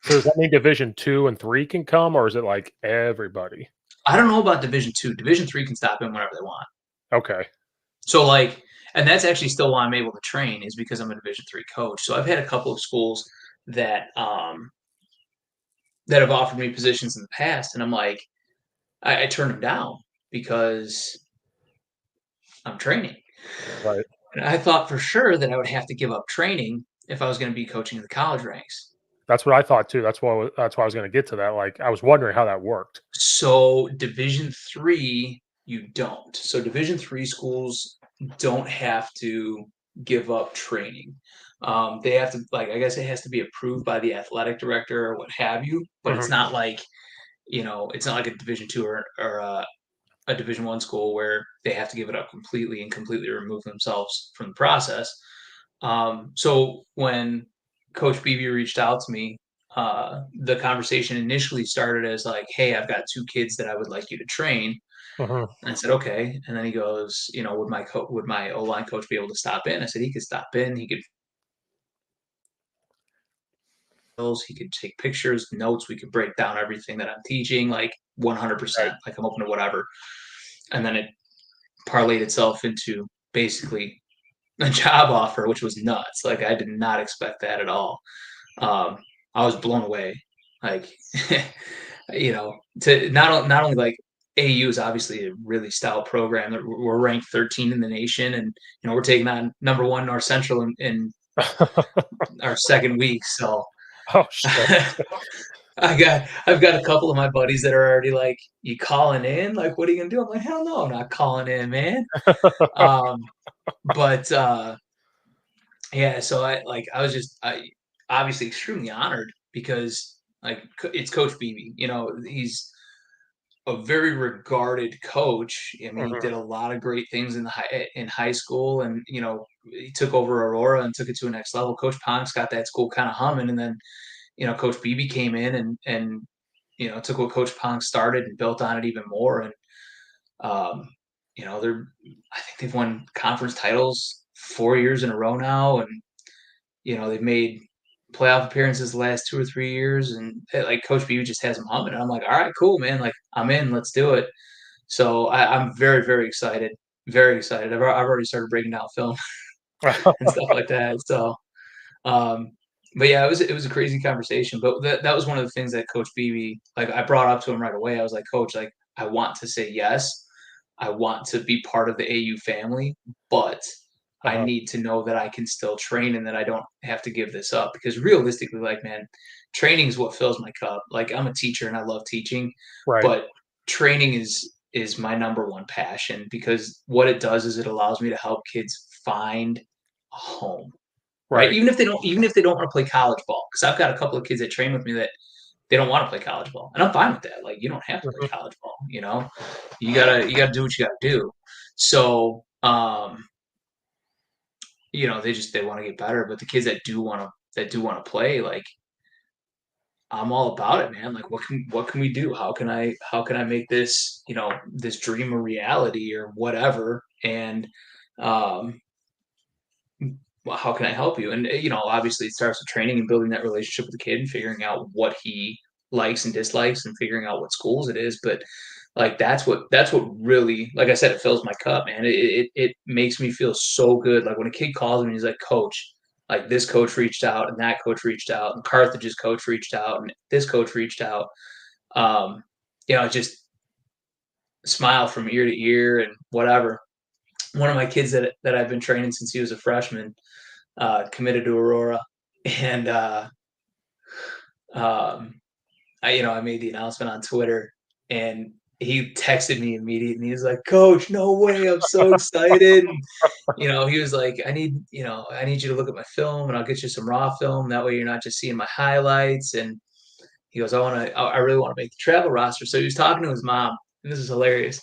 So does that mean Division 2 and 3 can come, or is it like everybody? I don't know about Division Two. Division Three can stop in whenever they want. Okay. So like, and that's actually still why I'm able to train is because I'm a Division Three coach. So I've had a couple of schools that that have offered me positions in the past, and I'm like, I turned them down because I'm training. Right. And I thought for sure that I would have to give up training if I was going to be coaching in the college ranks. That's what I thought too. That's why I was gonna get to that. Like, I was wondering how that worked. So Division Three, you don't. So Division Three schools don't have to give up training. They have to like I guess it has to be approved by the athletic director or what have you. But it's Mhm. not like it's not like a Division Two or a Division One school where they have to give it up completely and completely remove themselves from the process. So when Coach Beebe reached out to me, the conversation initially started as like, "Hey, I've got two kids that I would like you to train." Mhm. And I said, "Okay." And then he goes, would my O line coach be able to stop in? I said he could stop in. He could he could take pictures, notes. We could break down everything that I'm teaching, like Right. 100%. Like I'm open to whatever. And then it parlayed itself into basically a job offer, which was nuts. Like I did not expect that at all. Um, I was blown away. Like, to not only like AU is obviously a really stout program. We're ranked 13 in the nation, and we're taking on number one North Central in our second week. So Oh, shit. I've got a couple of my buddies that are already like, "You calling in? Like, what are you gonna do?" I'm like, "Hell no, I'm not calling in, man." Um, but yeah, so I was just obviously extremely honored because like it's Coach Beebe. He's a very regarded coach. I mean, he Mhm. did a lot of great things in high school, and he took over Aurora and took it to a next level. Coach Ponks got that school kind of humming, and then Coach Beebe came in and took what Coach Ponks started and built on it even more. And um, they're I think they've won conference titles 4 years in a row now, and they've made playoff appearances the last 2 or 3 years, and like Coach B just has them humming. And I'm like, all right, cool, man. Like I'm in. Let's do it. So I'm very, very excited. Very excited. I've already started breaking down film and stuff like that. So, um, but yeah, it was a crazy conversation. But that was one of the things that Coach Beebe like I brought up to him right away. I was like, Coach, like I want to say yes. I want to be part of the AU family, but I Uh-huh. need to know that I can still train and that I don't have to give this up because realistically, like, man, training is what fills my cup. Like, I'm a teacher and I love teaching, Right. but training is my number one passion because what it does is it allows me to help kids find a home, right? Right. Even if they don't want to play college ball, because I've got a couple of kids that train with me that they don't want to play college ball, and I'm fine with that. Like, you don't have to play Mhm. college ball, you gotta do what you gotta do. So, they want to get better, but the kids that do want to play, like I'm all about it, man. Like, what can we do? How can I make this this dream a reality or whatever? And um, well, how can I help you? And obviously, it starts with training and building that relationship with the kid and figuring out what he likes and dislikes and figuring out what schools it is. But like that's what really, like I said, it fills my cup, man. It makes me feel so good. Like when a kid calls me and he's like, Coach, like this coach reached out and that coach reached out and Carthage's coach reached out and this coach reached out. Um, just smile from ear to ear and whatever. One of my kids that I've been training since he was a freshman committed to Aurora, and um, I made the announcement on Twitter, and he texted me immediately. He was like, "Coach, no way! I'm so excited!" And, he was like, I need you to look at my film, and I'll get you some raw film. That way, you're not just seeing my highlights." And he goes, I really want to make the travel roster." So he was talking to his mom, and this is hilarious.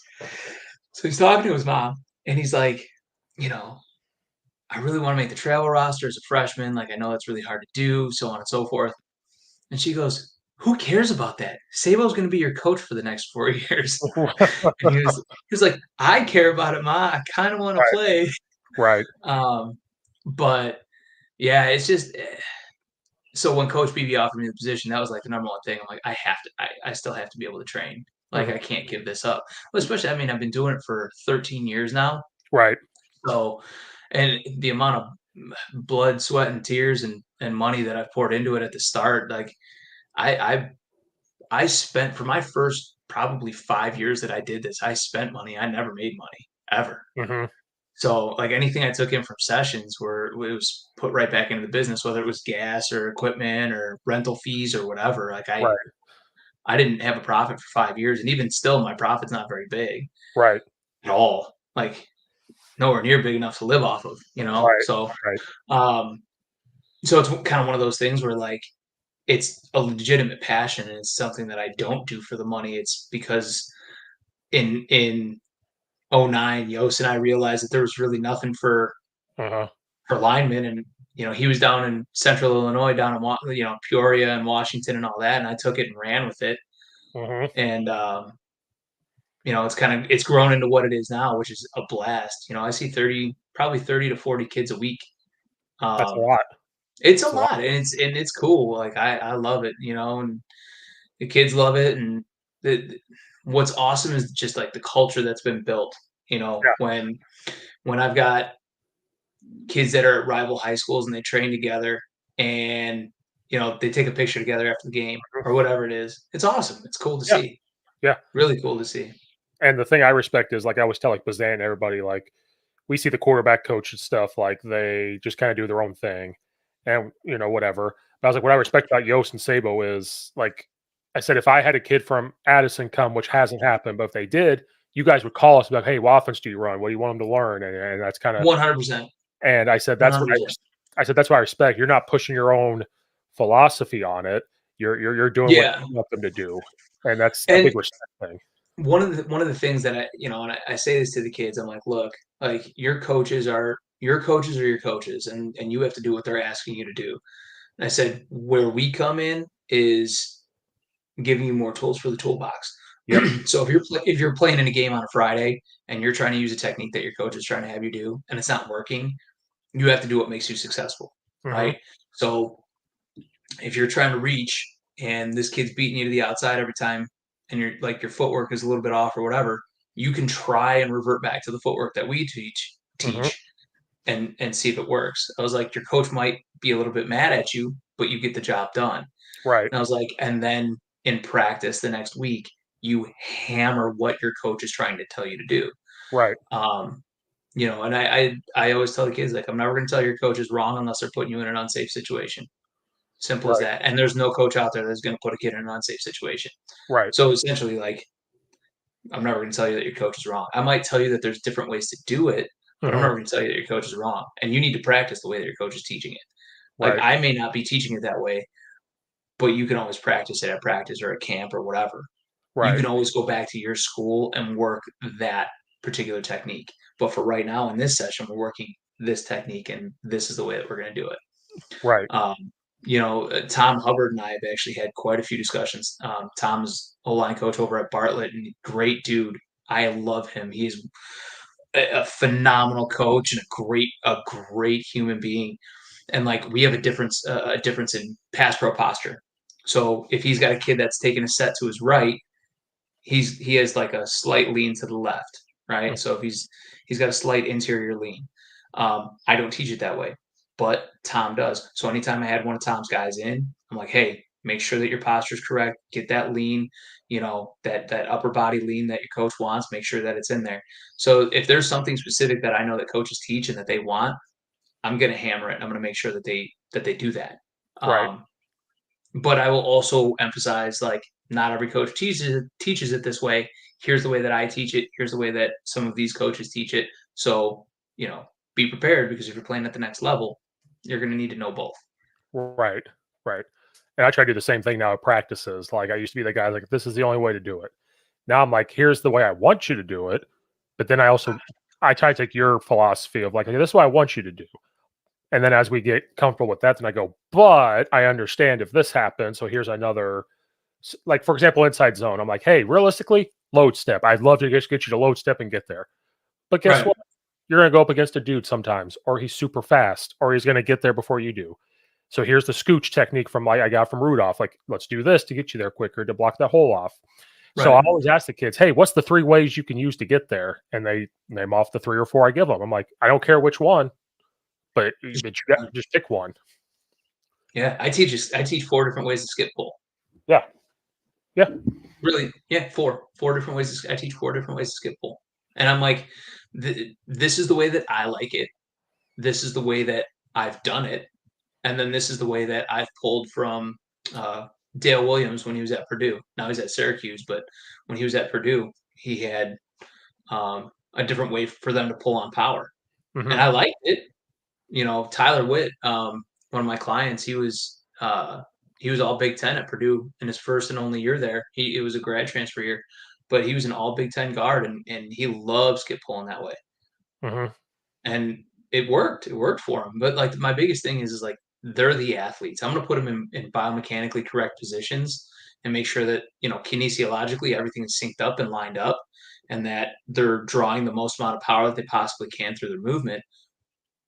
So he's talking to his mom, and he's like, you know, "I really want to make the travel roster as a freshman. Like, I know that's really hard to do, so on and so forth." And she goes, "Who cares about that? Sabo's going to be your coach for the next 4 years." And he was like, "I care about it, Ma. I kind of want to Right, play." right. Um, but yeah, it's just so when Coach BB offered me the position, that was like the number one thing. I'm like, I still have to be able to train. Like, Mhm. I can't give this up. Well, especially, I mean, I've been doing it for 13 years now. Right. So, and the amount of blood, sweat, and tears and money that I've poured into it at the start, like I I I spent for my first probably 5 years that I did this, I spent money. I never made money ever. Mhm. So, like, anything I took in from sessions where it was put right back into the business, whether it was gas or equipment or rental fees or whatever. Like, I Right, I didn't have a profit for 5 years, and even still, my profit's not very big right, at all. Like, nowhere near big enough to live off of, you know. right, So, right. um, so it's kind of one of those things where like it's a legitimate passion, and it's something that I don't do for the money. It's because in '09, Yost and I realized that there was really nothing Uh-huh. for linemen, and he was down in Central Illinois, down in Peoria and Washington and all that, and I took it and ran with it, Mhm. and it's grown into what it is now, which is a blast. I see probably 30 to 40 kids a week. That's a Um, lot. it's a That's a lot. lot, and it's cool. Like I love it, and the kids love it, and what's awesome is just like the culture that's been built. Yeah. When I've got kids that are at rival high schools and they train together, and they take a picture together after the game Mhm. or whatever it is. It's awesome. It's cool to Yeah, see. yeah. Really cool to see. And the thing I respect is, like, I always tell, like, Bazan and everybody, like, we see the quarterback coach and stuff, like, they just kinda do their own thing and, whatever. But I was like, what I respect about Yost and Sabo is, like, I said, if I had a kid from Addison come, which hasn't happened, but if they did, you guys would call us and be like, "Hey, what offense do you run? What do you want them to learn?" And that's kinda 100%. and I said, "That's what 100%. I said, "That's what I respect. You're not pushing your own philosophy on it. You're doing what Yeah. you want them to do." And that's a And big respect thing. one of the things that and I say this to the kids, I'm like, look, like your coaches are your coaches, and you have to do what they're asking you to do. And I said, where we come in is giving you more tools for the toolbox. Yep. So if you're playing in a game on a Friday and you're trying to use a technique that your coach is trying to have you do and it's not working, you have to do what makes you successful, Mhm. right? So if you're trying to reach and this kid's beating you to the outside every time, and your footwork is a little bit off or whatever, you can try and revert back to the footwork that we Mhm. teach and see if it works. I was like, your coach might be a little bit mad at you, but you get the job done. Right. And I was like, and then in practice the next week, you hammer what your coach is trying to tell you to do. Right. Um, and I always tell the kids, like, I'm never going to tell your coach is wrong unless they're putting you in an unsafe situation. Simple as Right. that. And there's no coach out there that's going to put a kid in an unsafe situation. Right. So essentially, like, I'm never going to tell you that your coach is wrong. I might tell you that there's different ways to do it, but I'm Mhm. never going to tell you that your coach is wrong. And you need to practice the way that your coach is teaching it. Like, Right. I may not be teaching it that way, but you can always practice it at practice or at camp or whatever. You Right. can always go back to your school and work that particular technique. But for right now, in this session, we're working this technique, and this is the way that we're going to do it. Right. Um, Tom Hubbard and I have actually had quite a few discussions. Tom's O-line coach over at Bartlett, and great dude. I love him. He's a phenomenal coach and a great human being. And like we have a difference in pass pro posture. So if he's got a kid that's taking a set to his right, he has like a slight lean to the left, Mm. right? So if he's got a slight interior lean. I don't teach it that way, but Tom does. So anytime I had one of Tom's guys in, I'm like, hey, make sure that your posture is correct. Get that lean, that upper body lean that your coach wants. Make sure that it's in there. So if there's something specific that I know that coaches teach and that they want, I'm going to hammer it. And I'm going to make sure that they do that. Right. Um, but I will also emphasize like not every coach teaches it this way. here's the way that I teach it. Here's the way that some of these coaches teach it. So, be prepared because if you're playing at the next level, you're going to need to know both. Right, right. And I try to do the same thing now at practices. Like I used to be the guy like, this is the only way to do it. Now I'm like, here's the way I want you to do it. But then I try to take your philosophy of like, okay, this is what I want you to do. And then as we get comfortable with that, then I go, but I understand if this happens. So here's another, like for example, inside zone. I'm like, hey, realistically, load step. I'd love to just get you to load step and get there. But guess Right. what? You're going to go up against a dude sometimes, or he's super fast, or he's going to get there before you do. So here's the scooch technique from like I got from Rudolph. Like, let's do this to get you there quicker to block that hole off. So I Right. always ask the kids, hey, what's the 3 ways you can use to get there? And they name off the 3 or 4 I give them. I'm like, I don't care which one, but Just, you got just pick one. yeah. I teach 4 different ways to skip pole. Yeah. Yeah. Really? Yeah. Four different ways. I teach 4 different ways to skip pole. And I'm like, this is the way that I like it. This is the way that I've done it. And then this is the way that I've pulled from uh, Dale Williams when he was at Purdue. Now he's at Syracuse, but when he was at Purdue, he had a different way for them to pull on power, and Hmm. I liked it. Tyler Witt, one of my clients, he was all Big Ten at Purdue in his first and only year there. It was a grad transfer year, but he was an all Big Ten guard, and he loves skip pulling that way, Hmm. and it worked. It worked for him. But like my biggest thing is like they're the athletes. I'm gonna put them in biomechanically correct positions and make sure that kinesiologically everything is synced up and lined up, and that they're drawing the most amount of power that they possibly can through their movement.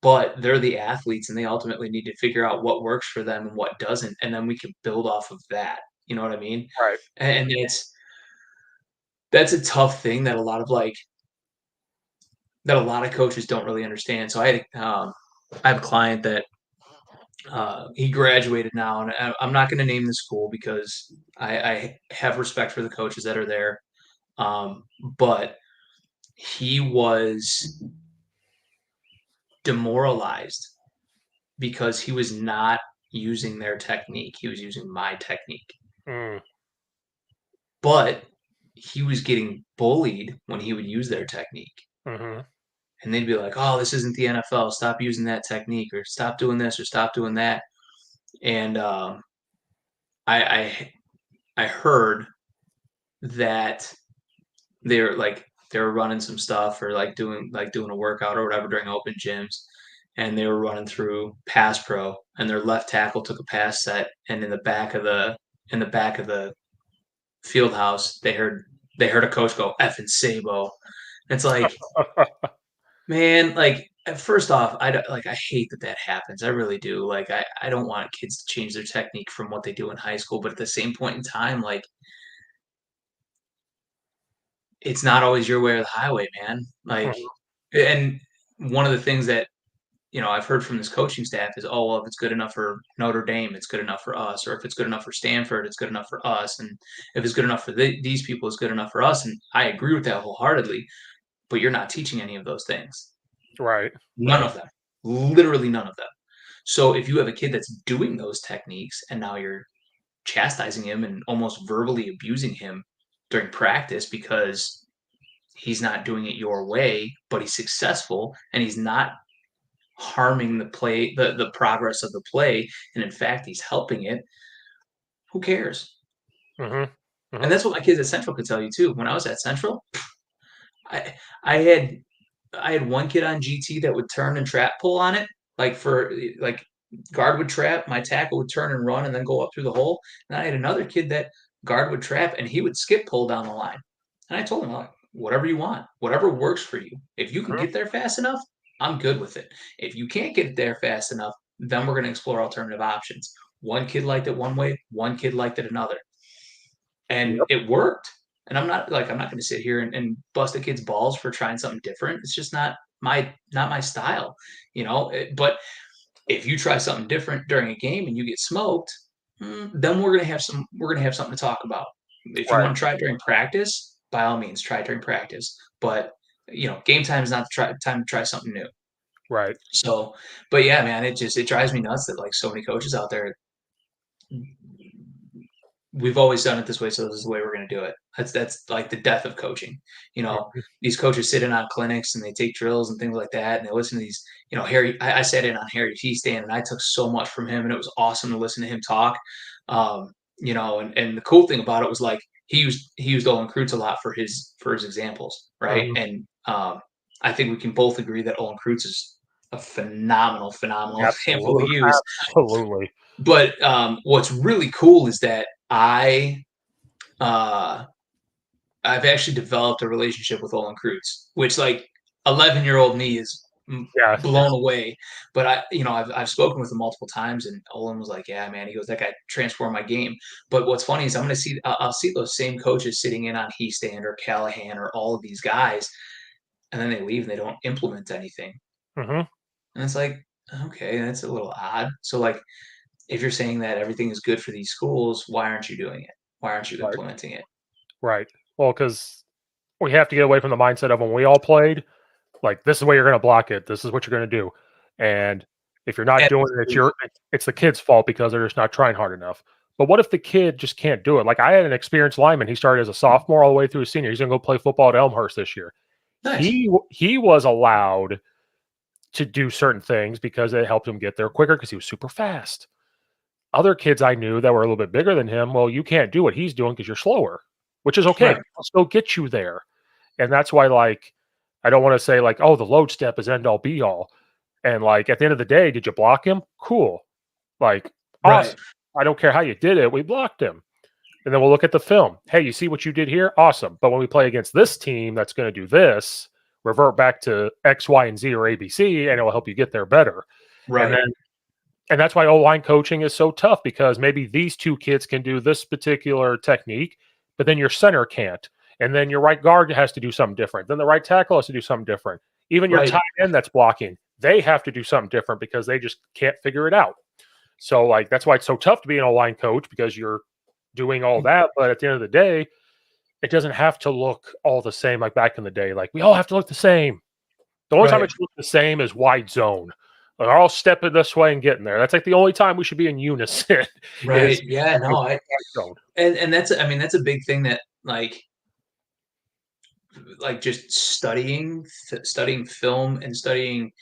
But they're the athletes, and they ultimately need to figure out what works for them and what doesn't, and then we can build off of that. You know what I mean? Right. And that's a tough thing that a lot of coaches don't really understand. So I have a client that he graduated now, and I'm not going to name the school because I have respect for the coaches that are there. But he was demoralized because he was not using their technique. He was using my technique. Mm. But he was getting bullied when he would use their technique. Hmm. And they'd be like, "Oh, this isn't the NFL. Stop using that technique, or stop doing this, or stop doing that." And I I heard that they were running some stuff or doing a workout or whatever during open gyms, and they were running through pass pro, and their left tackle took a pass set, and in the back of the field house they heard a coach go effing Sabo. It's like, man, like first off, I hate that happens. I really do. Like I don't want kids to change their technique from what they do in high school, but at the same point in time, like it's not always your way or the highway, man. Like, Hmm. and one of the things that I've heard from this coaching staff is, oh well, if it's good enough for Notre Dame, it's good enough for us, or if it's good enough for Stanford, it's good enough for us, and if it's good enough for these people, it's good enough for us. And I agree with that wholeheartedly. But you're not teaching any of those things. Right. None Right. of them. Literally none of them. So if you have a kid that's doing those techniques and now you're chastising him and almost verbally abusing him during practice because he's not doing it your way, but he's successful and he's not harming the play, the progress of the play, and in fact he's helping it, who cares? Hmm. And Hmm. that's what my kids at Central could tell you too. When I was at Central, I I had I had one kid on GT that would turn and trap pull on it, like guard would trap, my tackle would turn and run and then go up through the hole. And I had another kid that guard would trap and he would skip pull down the line. And I told him, like, whatever you want, whatever works for you. If you can get there fast enough, I'm good with it. If you can't get there fast enough, then we're going to explore alternative options. One kid liked it one way, one kid liked it another, and Yep. it worked. And I'm not going to sit here and bust a kid's balls for trying something different. It's just not my style, But if you try something different during a game and you get smoked, then we're gonna have something to talk about. If you Right. want to try it during practice, by all means, try it during practice. But game time is not the time to try something new. Right. So, but yeah, man, it drives me nuts that like so many coaches out there we've always done it this way, so this is the way we're going to do it. That's like the death of coaching. You know, Mhm. these coaches sit in on clinics and they take drills and things like that, and they listen to these. You know, Harry. I sat in on Harry Feastan, and I took so much from him, and it was awesome to listen to him talk. You know, and the cool thing about it was like he used Olin Kreutz a lot for his examples, right? Mhm. And I think we can both agree that Olin Kreutz is a phenomenal example to Absolutely, use. absolutely. But what's really cool is that uh, I've actually developed a relationship with Olin Kreutz, which like 11-year-old me is Yeah. blown away. But I've spoken with him multiple times, and Olin was like, "Yeah, man," he goes, "That guy transformed my game." But what's funny is I'll see those same coaches sitting in on Heastand or Callahan or all of these guys, and then they leave and they don't implement anything, Mhm. and it's like, okay, that's a little odd. So like, if you're saying that everything is good for these schools, why aren't you doing it? Why aren't you Right, implementing it? right. Well, because we have to get away from the mindset of when we all played, like, this is the way you're gonna block it, this is what you're gonna do, and if you're not doing it, Absolutely. it's the kid's fault because they're just not trying hard enough. But what if the kid just can't do it? Like, I had an experienced lineman, he started as a sophomore all the way through his senior, he's gonna go play football at Elmhurst this year. Nice. He was allowed to do certain things because it helped him get there quicker because he was super fast. Other kids I knew that were a little bit bigger than him, well, you can't do what he's doing because 'cause you're slower, which is okay. Right. I'll still get you there. And that's why, like, I don't wanna say, like, "Oh, the load step is end all be all." And, like, at the end of the day, did you block him? Cool. Like, Right. awesome. I don't care how you did it, we blocked him. And then we'll look at the film. "Hey, you see what you did here? Awesome. But when we play against this team that's gonna do this, revert back to X, Y, and Z or ABC, and it will help you get there better." And Right. then and that's why O-line coaching is so tough because maybe these 2 kids can do this particular technique, but then your center can't. And then your right guard has to do something different. Then the right tackle has to do something different. Even your Right. tight end that's blocking, they have to do something different because they just can't figure it out. So, like, that's why it's so tough to be an O-line coach because you're doing all that, but at the end of the day, it doesn't have to look all the same like back in the day. Like, we all have to look the same. The only time it Right. should look the same is wide zone. They're all stepping this way and getting there. That's like the only time we should be in unison Right. is Yeah, no, I wide zone. and that's I mean, that's a big thing that like just studying film and studying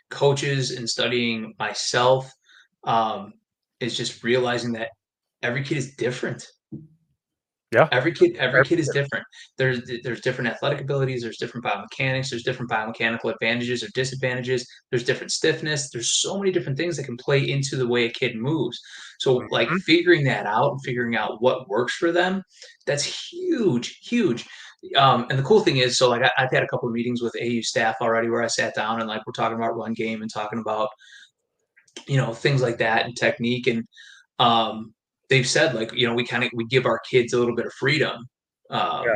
coaches and studying myself, um, is just realizing that every kid is different. Yeah. Every kid is Every different. There's different athletic abilities, there's different biomechanics, there's different biomechanical advantages or disadvantages, there's different stiffness, there's so many different things that can play into the way a kid moves. So, like, mhm. figuring that out and figuring out what works for them, that's huge, huge. And the cool thing is, so, like, I've had a couple of meetings with AU staff already where I sat down and, like, we're talking about run game and talking about, things like that and technique, and um, they've said, like, we give our kids a little bit of freedom, Yeah.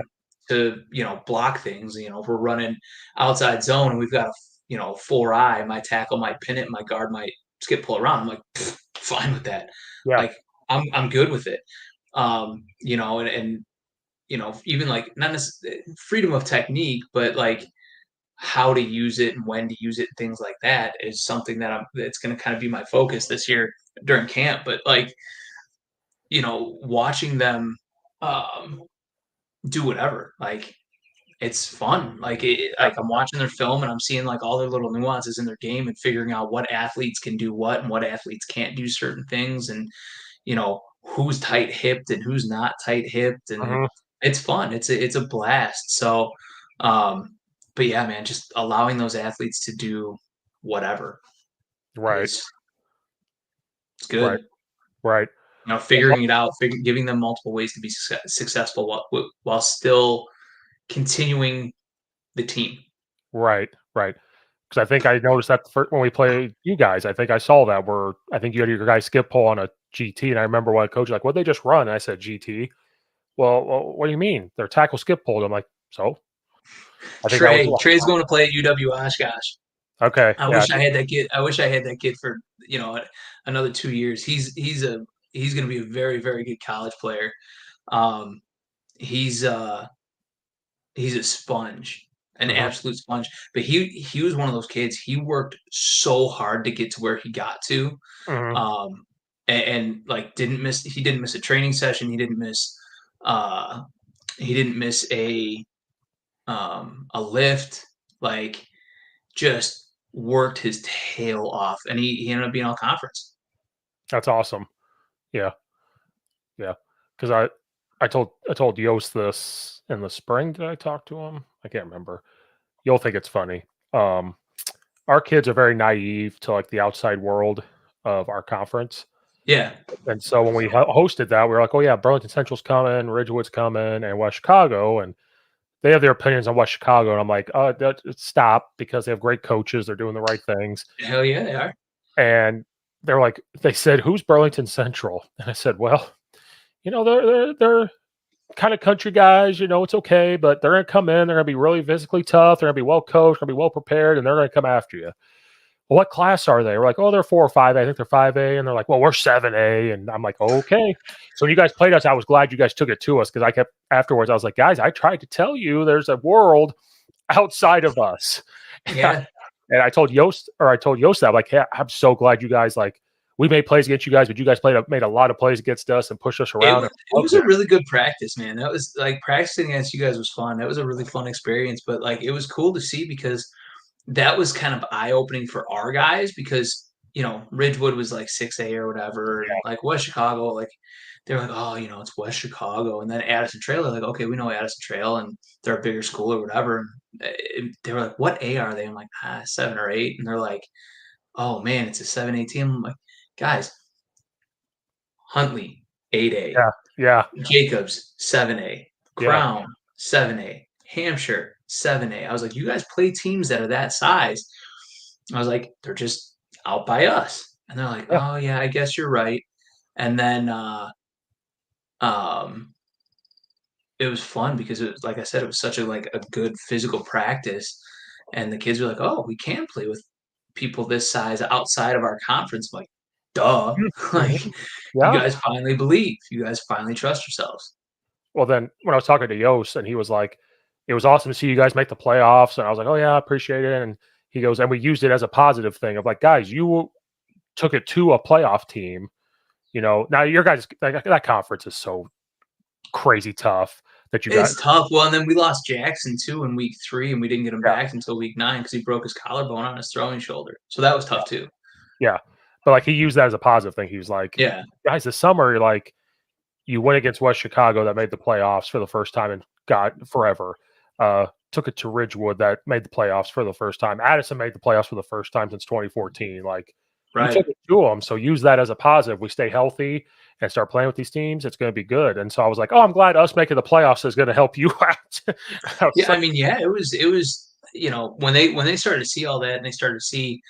to block things. If we're running outside zone and we've got a 4 eye, my tackle might pin it, my guard might skip pull around. I'm like, fine with that. Yeah. Like, I'm good with it. And even like not necessarily freedom of technique, but like how to use it and when to use it, things like that is something that's going to kind of be my focus this year during camp. But like, watching them um, do whatever, like, it's fun. Yeah. Like, I'm watching their film and I'm seeing like all their little nuances in their game and figuring out what athletes can do what and what athletes can't do certain things, and who's tight hipped and who's not tight hipped, and Mhm. it's fun. It's a blast. So, um, but yeah, man, just allowing those athletes to do whatever Right. is it's Right. good. Right. Figuring it out, giving them multiple ways to be successful while still continuing the team. Right. Right. Because I think I noticed that when we played you guys, I think I saw that where I think you had your guy skip pull on a GT, and I remember one coach like, "What'd they just run?" And I said, "GT." Well, what do you mean? Their tackle skip pulled. I'm like, "So?" I think that was Trey's going to play at UW Oshkosh. okay. I Yeah. wish I had that kid. I wish I had that kid for another 2 years. He's going to be a very very good college player. Um, he's uh he's a sponge, an Mhm. absolute sponge. But he was one of those kids. He worked so hard to get to where he got to. Mhm. Um, and like didn't miss. He didn't miss a training session. He didn't miss. Uh, he didn't miss a lift. Like just worked his tail off, and he ended up being all conference. That's awesome. Yeah. Yeah. Because I told Yost this in the spring. Did I talk to him? I can't remember. You'll think it's funny. Um, our kids are very naive to like the outside world of our conference. Yeah. And so when we hosted that, we were like, oh yeah, Burlington Central's coming, Ridgewood's coming, and West Chicago. And they have their opinions on West Chicago. And I'm like, stop, because they have great coaches. They're doing the right things. Hell yeah, they are. And they're like, they said, who's Burlington Central? And I said, well, they're kind of country guys, it's okay, but they're going to come in. They're going to be really physically tough. They're going to be well coached, going to be well prepared, and they're going to come after you. Well, what class are they? We're like, oh, they're 4 or 5A. I think they're 5A. And they're like, well, we're 7A. And I'm like, okay. So when you guys played us, I was glad you guys took it to us, because I kept afterwards, I was like, guys, I tried to tell you there's a world outside of us. Yeah. And I told Yost that, I'm like, hey, I'm so glad you guys, like, we made plays against you guys, but you guys made a lot of plays against us and pushed us around. It was a really good practice, man. That was like practicing against you guys was fun. That was a really fun experience, but like it was cool to see because that was kind of eye opening for our guys because Ridgewood was like 6A or whatever, and like West Chicago, like they're like, oh, it's West Chicago, and then Addison Trail, they're like, okay, we know Addison Trail, and they're a bigger school or whatever. And they were like, what A are they? I'm like, 7 or 8, and they're like, oh man, it's a 7A team. I'm like, guys, Huntley 8A, Yeah. Jacobs 7A, Crown 7A, Hampshire 7A. I was like, you guys play teams that are that size. I was like, they're just out by us. And they're like, oh yeah, I guess you're right. And then um it was fun because it was, like I said, it was such a good physical practice. And the kids were like, oh, we can play with people this size outside of our conference. I'm like, duh. Like, you guys finally believe. You guys finally trust yourselves. Well, then when I was talking to Yost, and he was like, it was awesome to see you guys make the playoffs. And I was like, oh yeah, I appreciate it. And he goes, and we used it as a positive thing of like, guys, you took it to a playoff team. Now your guys, that conference is so crazy tough that you guys. It's tough. Well, and then we lost Jackson too in week 3, and we didn't get him back until week 9 because he broke his collarbone on his throwing shoulder. So that was tough too. Yeah. But like he used that as a positive thing. He was like, yeah, guys, this summer, like you went against West Chicago that made the playoffs for the first time in forever. Took it to Ridgewood that made the playoffs for the first time. Addison made the playoffs for the first time since 2014. Like, you took it to them. So use that as a positive. We stay healthy and start playing with these teams. It's going to be good. And so I was like, oh, I'm glad us making the playoffs is going to help you out. I mean, yeah, it was, when they started to see all that and they started to see,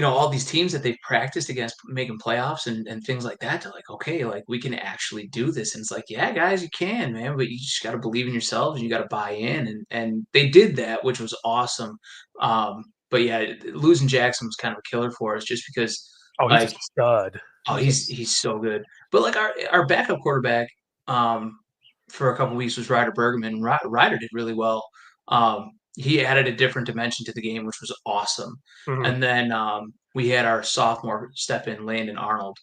all these teams that they've practiced against making playoffs and things like that, they're like, okay, like we can actually do this. And it's like, yeah, guys, you can, man, but you just got to believe in yourselves and you got to buy in. And they did that, which was awesome. But yeah, losing Jackson was kind of a killer for us just because, he's a stud. Oh, he's so good. But like our backup quarterback, for a couple weeks was Ryder Bergman. Ryder did really well. He added a different dimension to the game, which was awesome. Mm-hmm. And then we had our sophomore step in, Landon Arnold,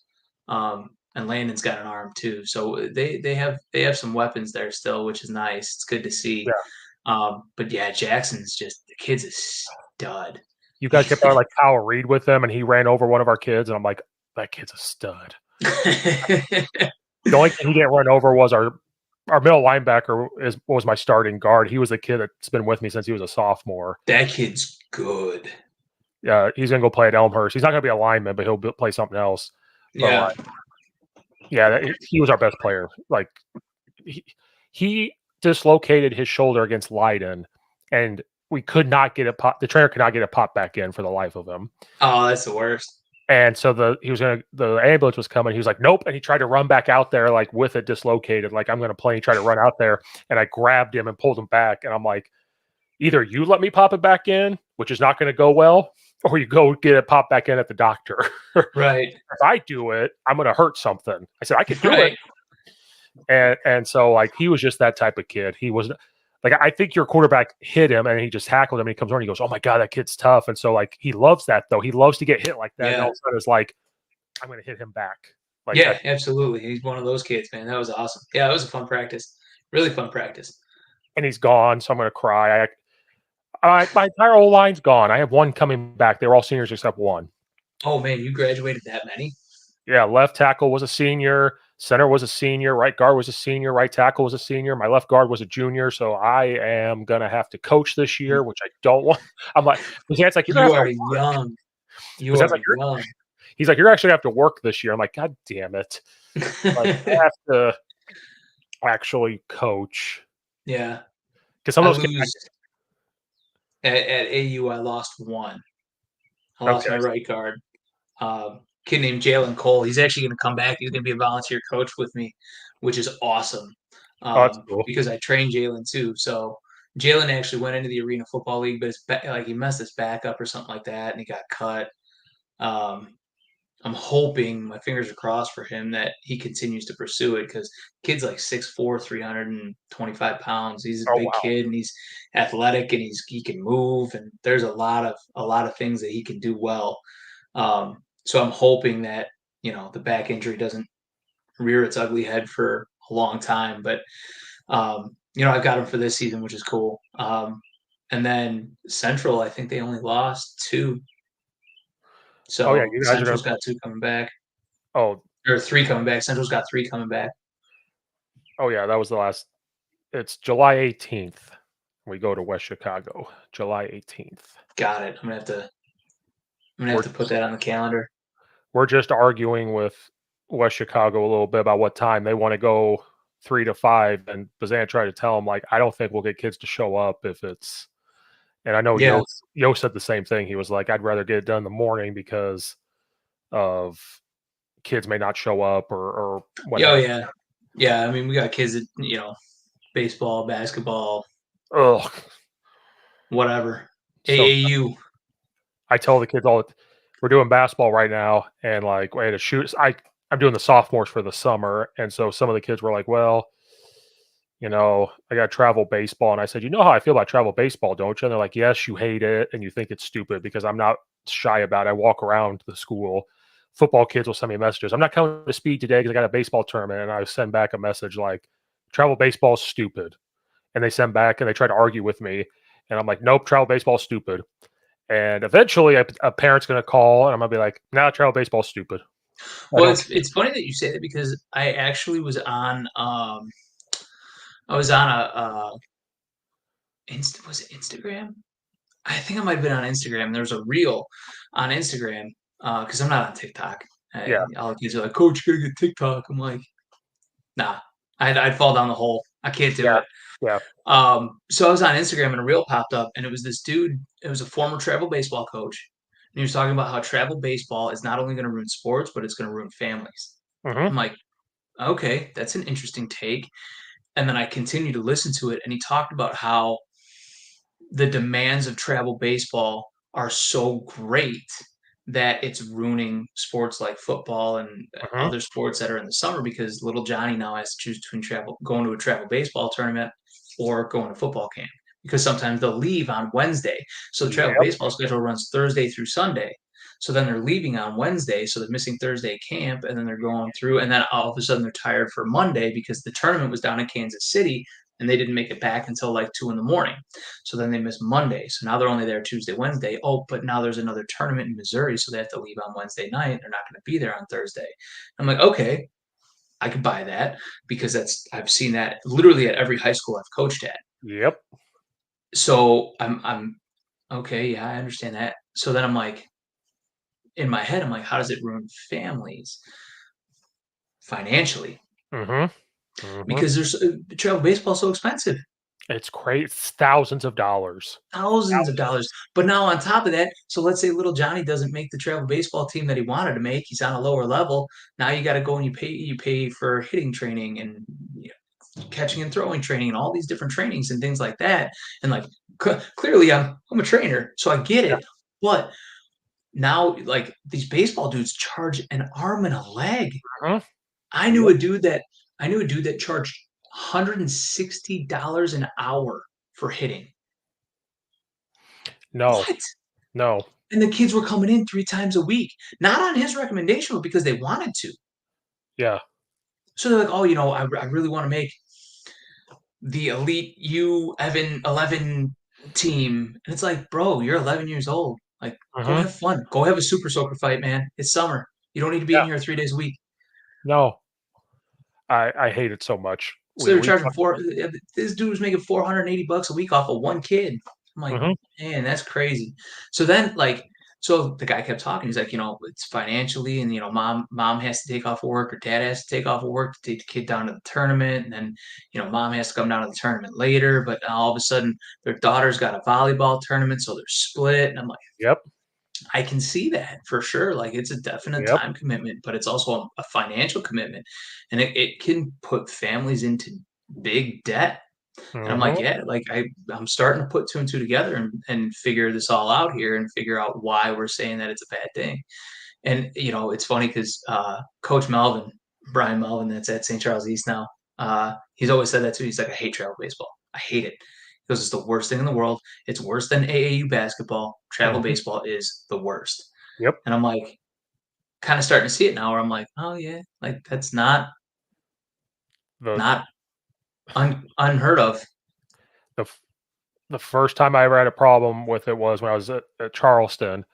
and Landon's got an arm too. So they have some weapons there still, which is nice. It's good to see. Yeah. But yeah, Jackson's just the kid's a stud. You guys kept on like Kyle Reed with him, and he ran over one of our kids, and I'm like, that kid's a stud. The only thing he didn't run over was our middle linebacker was my starting guard. He was a kid that's been with me since he was a sophomore. That kid's good. Yeah, he's gonna go play at Elmhurst. He's not gonna be a lineman, but he'll play something else. Yeah, he was our best player. Like he dislocated his shoulder against Leiden, and we could not get it. The trainer could not get it popped back in for the life of him. Oh, that's the worst. And so the ambulance was coming. He was like, nope. And he tried to run back out there, like with it dislocated, like I'm going to play. He tried to run out there, and I grabbed him and pulled him back. And I'm like, either you let me pop it back in, which is not going to go well, or you go get it popped back in at the doctor. Right. If I do it, I'm going to hurt something. I said, I can do it. And so like, he was just that type of kid. He was like, I think your quarterback hit him and he just tackled him, and he comes over and he goes, oh my God, that kid's tough. And so like, he loves that though. He loves to get hit like that. And all of a sudden it's like, I'm going to hit him back. Like Yeah, that. absolutely. He's one of those kids, man. That was awesome. Yeah, it was a fun practice. Really fun practice. And he's gone. So I'm going to cry. My entire O line's gone. I have one coming back. They were all seniors except one. Oh man, you graduated that many? Yeah, left tackle was a senior, center was a senior, right guard was a senior, right tackle was a senior. My left guard was a junior, so I am gonna have to coach this year, which I don't want. I'm like, Brianne's like, you're gonna You have to are young. You Brianne's are like, young. he's like, you're actually gonna have to work this year. I'm like, God damn it. Like, I have to actually coach Yeah. because some I of those kids. lose at AU. I lost one. I lost Okay, my right guard. Kid named Jalen Cole. He's actually going to come back. He's going to be a volunteer coach with me, which is awesome oh, that's cool. because I trained Jalen too. So Jalen actually went into the Arena Football League, but like he messed his back up or something like that, and he got cut. Um, I'm hoping, my fingers are crossed for him, that he continues to pursue it because kid's like 6'4", 325 pounds. He's a Oh big wow. kid and he's athletic and he can move and there's a lot of things that he can do well. So I'm hoping that the back injury doesn't rear its ugly head for a long time. But I've got him for this season, which is cool. And then Central, I think they only lost two. Oh yeah, So you guys are gonna. Central's got two coming back, Oh, or three coming back. Central's got three coming back. oh yeah, that was the last. It's July 18th. We go to West Chicago, July 18th. Got it. I'm gonna have We're to put that on the calendar. we're just arguing with West Chicago a little bit about what time they want to go 3 to 5. And Bazan tried to tell him, like, I don't think we'll get kids to show up if it's, and I know Yeah. Yo said the same thing. He was like, I'd rather get it done in the morning because of kids may not show up or what Oh have yeah. Yeah. I mean, we got kids that baseball, basketball, you. Ugh. whatever. So AAU. I tell the kids we're doing basketball right now, and like we had to shoot. I'm doing the sophomores for the summer, and so some of the kids were like, well, I got travel baseball. And I said, you know how I feel about travel baseball, don't you? And they're like, yes, you hate it. And you think it's stupid because I'm not shy about it. I walk around the school. Football kids will send me messages. I'm not coming to speed today because I got a baseball tournament. And I send back a message like, travel baseball is stupid. And they send back and they try to argue with me. And I'm like, nope, travel baseball is stupid. And eventually a parent's going to call and I'm going to be like, nah, travel baseball is stupid. I Well, don't it's funny that you say that because I actually was on I was on was it Instagram? I think I might have been on Instagram. There was a reel on Instagram because I'm not on TikTok. Yeah. All the kids are like, "Coach, you gotta get TikTok." I'm like, "Nah, I'd fall down the hole. I can't do Yeah. it." Yeah. So I was on Instagram and a reel popped up, and it was this dude. It was a former travel baseball coach, and he was talking about how travel baseball is not only going to ruin sports, but it's going to ruin families. I'm Hmm. like, okay, that's an interesting take. And then I continued to listen to it, and he talked about how the demands of travel baseball are so great that it's ruining sports like football and Hmm. other sports that are in the summer because little Johnny now has to choose between going to a travel baseball tournament or going to football camp because sometimes they'll leave on Wednesday. So the travel Yep. baseball schedule runs Thursday through Sunday. So then they're leaving on Wednesday, so they're missing Thursday camp, and then they're going through, and then all of a sudden they're tired for Monday because the tournament was down in Kansas City, and they didn't make it back until like 2 in the morning. So then they miss Monday. So now they're only there Tuesday, Wednesday. Oh, but now there's another tournament in Missouri, so they have to leave on Wednesday night. They're not going to be there on Thursday. I'm like, okay, I could buy that because I've seen that literally at every high school I've coached at. Yep. So I'm okay, yeah, I understand that. So then I'm like, in my head, I'm like, how does it ruin families financially? Hmm. Hmm. Because there's travel baseball is so expensive. It's crazy. It's thousands of dollars. Thousands of Thousands. dollars. But now on top of that, so let's say little Johnny doesn't make the travel baseball team that he wanted to make. He's on a lower level. Now you got to go and you pay for hitting training and catching and throwing training and all these different trainings and things like that. And like clearly I'm a trainer, so I get Yeah. it. But now like these baseball dudes charge an arm and a leg. Mhm. I knew Yep. a dude that I knew a dude that charged $160 an hour for hitting. No, What? no. And the kids were coming in 3 times a week, not on his recommendation, but because they wanted to. Yeah. So they're like, "Oh, I really wanna make the elite U11 team." And it's like, "Bro, you're 11 years old. Like, go Mhm. have fun. Go have a super soaker fight, man. It's summer. You don't need to be in Yeah. here 3 days a week." No. I hate it so much. So they were We charging this dude was making $480 a week off of one kid. I'm like, Mhm. man, that's crazy. So then, so the guy kept talking. He's like, it's financially, and mom has to take off of work, or dad has to take off of work to take the kid down to the tournament, and then mom has to come down to the tournament later. But all of a sudden, their daughter's got a volleyball tournament, so they're split. And I'm like, Yep. I can see that for sure. Like, it's a definite Yep. time commitment, but it's also a financial commitment, and it can put families into big debt. And I'm like, Mhm. yeah, like I'm starting to put two and two together and figure this all out here and figure out why we're saying that it's a bad thing. And it's funny because Coach Melvin, Brian Melvin, that's at St. Charles East now, he's always said that too. He's like, I hate travel baseball. I hate it. He goes, it's the worst thing in the world. It's worse than AAU basketball. Travel Mhm. baseball is the worst. Yep. And I'm like, kind of starting to see it now where I'm like, oh yeah, like that's not The not unheard of. the f the first time I ever had a problem with it was when I was at Charleston,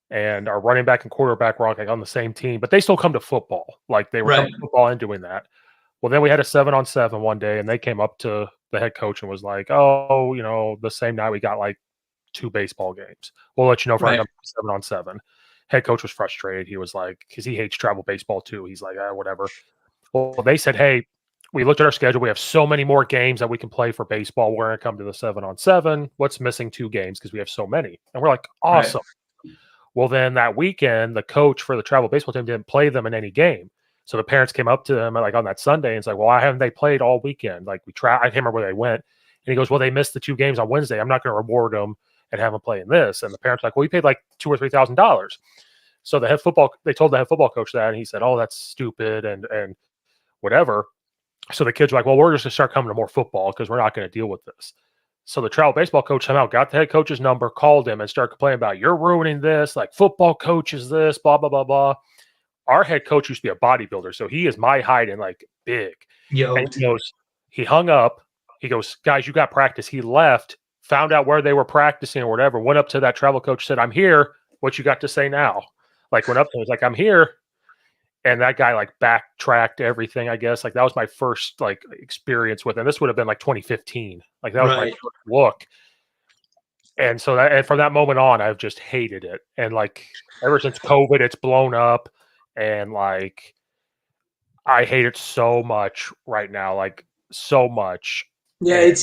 and our running back and quarterback were, like, on the same team, but they still come to football. Like, they were Right. coming to football and doing that. Well, then we had a 7-on-7 one day, and they came up to the head coach and was like, "Oh, the same night we got, like, 2 baseball games. We'll let you know if our Right. number 7-on-7." Head coach was frustrated. He was like, because he hates travel baseball too. He's like, "Ah, whatever." Well, they said, "Hey, we looked at our schedule. We have so many more games that we can play for baseball. We're gonna come to the 7-on-7. What's missing 2 games because we have so many?" And we're like, Right. "Awesome." Well, then that weekend, the coach for the travel baseball team didn't play them in any game. So the parents came up to him like on that Sunday and it's like, "Well, why haven't they played all weekend? Like I can't remember where they went." And he goes, "Well, they missed the 2 games on Wednesday. I'm not going to reward them and have them play in this." And the parents were like, "Well, we paid like $2,000 or $3,000." So they told the head football coach that, and he said, "Oh, that's stupid," and whatever. So the kids were like, "Well, we're just going to start coming to more football because we're not going to deal with this." So the travel baseball coach came out, got the head coach's number, called him, and started complaining about, "You're ruining this. Like football coaches this, blah blah blah blah." Our head coach used to be a bodybuilder, so he is my height and like big. And Yoked. he hung up. He goes, "Guys, you got practice." He left, found out where they were practicing or whatever. Went up to that travel coach, said, "I'm here. What you got to say now?" Like went up to him, was like, "I'm here." And that guy like backtracked everything, I guess. Like that was my first like experience with him. This would have been like 2015. Like that was my Right. first look. And so and from that moment on, I've just hated it. And like ever since COVID, it's blown up. And like I hate it so much right now. Like so much. Yeah, And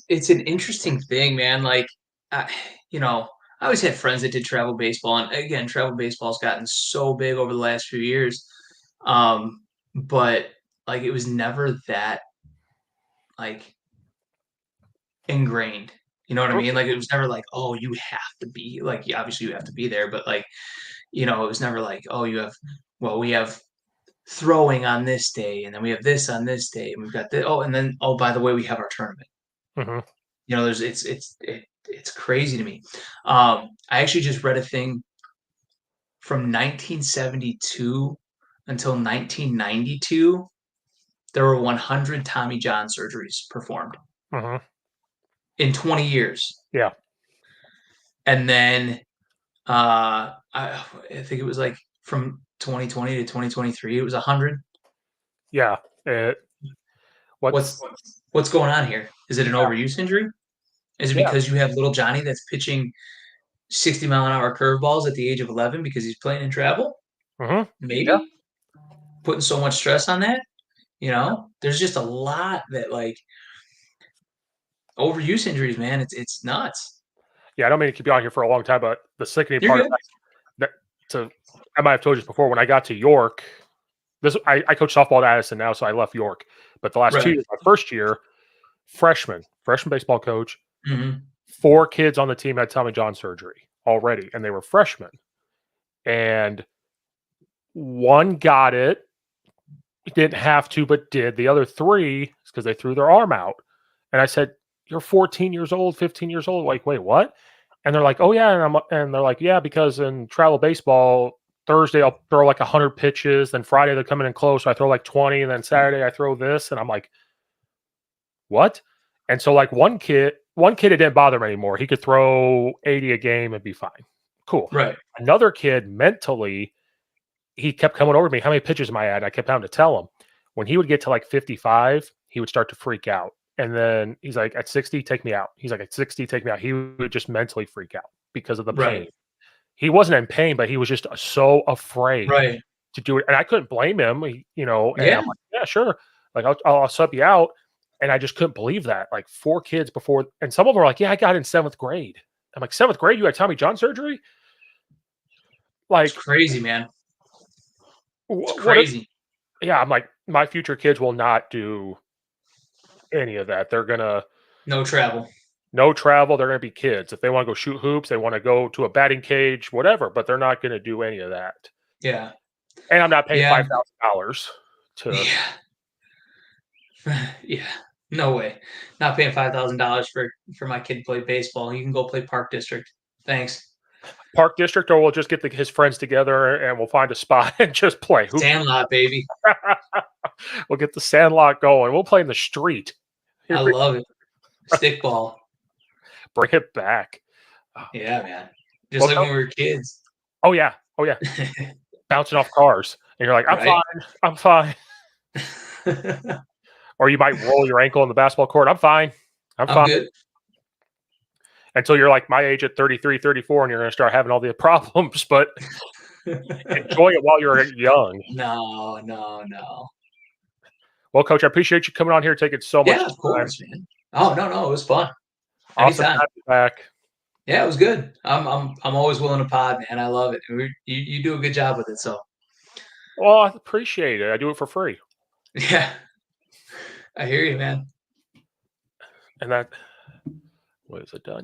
it's an interesting thing, man. Like, I, I always had friends that did travel baseball, and again, travel baseball's gotten so big over the last few years. But like, it was never that like ingrained. You know what I mean? Like, it was never like, oh, you have to be like, yeah, obviously you have to be there, but like, it was never like, oh, we have throwing on this day, and then we have this on this day, and we've got this. Oh, and then by the way, we have our tournament. mhm. It's crazy to me. I actually just read a thing from 1972 until 1992. There were 100 Tommy John surgeries performed Mhm. in 20 years, Yeah. and then I think it was like from 2020 to 2023, it was 100. Yeah. It, What's what's what's going on here? Is it an yeah. overuse injury? Is it Yeah. because you have little Johnny that's pitching 60-mile-an-hour curveballs at the age of 11 because he's playing in travel? Mhm. Yeah. Maybe putting so much stress on that. There's just a lot that like overuse injuries, man. It's nuts. Yeah. I don't mean to keep you on here for a long time, but the sickening You're part of good. that to I might have told you this before when I got to York. I coach softball at Addison now, so I left York. But the last 2 Right. years, my first year, freshman baseball coach, Hmm. 4 kids on the team had Tommy John surgery already, and they were freshmen. And one got it, didn't have to, but did. The other 3, because they threw their arm out. And I said, "You're 14 years old, 15 years old." Like, wait, what? And they're like, "Oh yeah," and they're like, "Yeah, because in travel baseball, Thursday I'll throw like 100 pitches, then Friday they're coming in close, so I throw like 20, and then Saturday I throw this." And I'm like, "What?" And so like one kid it didn't bother him anymore. He could throw 80 a game and be fine. Cool. Right. Another kid mentally, he kept coming over to me, "How many pitches am I at?" I kept having to tell him. When he would get to like 55, he would start to freak out. And then he's like, "At 60, take me out." He's like, "At 60, take me out." He would just mentally freak out because of the Right. pain. He wasn't in pain, but he was just so afraid Right. to do it, and I couldn't blame him, and I'm Yeah. like, "Yeah, sure, like, I'll sub you out," and I just couldn't believe that, like, 4 kids before, and some of them are like, "Yeah, I got in 7th grade." I'm like, "7th grade? You had Tommy John surgery?" It's Like, crazy, man. It's what if crazy. yeah, I'm like, "My future kids will not do any of that. They're gonna No travel. no travel, they're gonna be kids. If they wanna go shoot hoops, they wanna go to a batting cage, whatever, but they're not gonna do any of that." Yeah. And I'm not paying Yeah. $5,000 to Yeah. Yeah. No way. Not paying $5,000 for my kid to play baseball. You can go play Park District. Thanks. Park District, or we'll just get his friends together and we'll find a spot and just play. Who Sandlot, baby. we'll get the sandlot going. We'll play in the street. I Here we love it. Stickball. bring it back. Yeah, man. Just Well, like when we were kids. oh yeah, oh yeah, bouncing off cars, and you're like, "I'm Right? fine, I'm fine," or you might roll your ankle on the basketball court. "I'm fine, I'm I'm fine," good. until you're like my age at 33, 34, and you're going to start having all the problems. But enjoy it while you're young. No, no, no. Well, Coach, I appreciate you coming on here, taking so much Yeah, of time. course, man. Oh, no, no, it was fun. Awesome to Anytime. have you back. Yeah, it was good. I'm always willing to pod, man. I love it. You do a good job with it. So Well, I appreciate it. I do it for free. yeah, I hear you, man. And that was it done.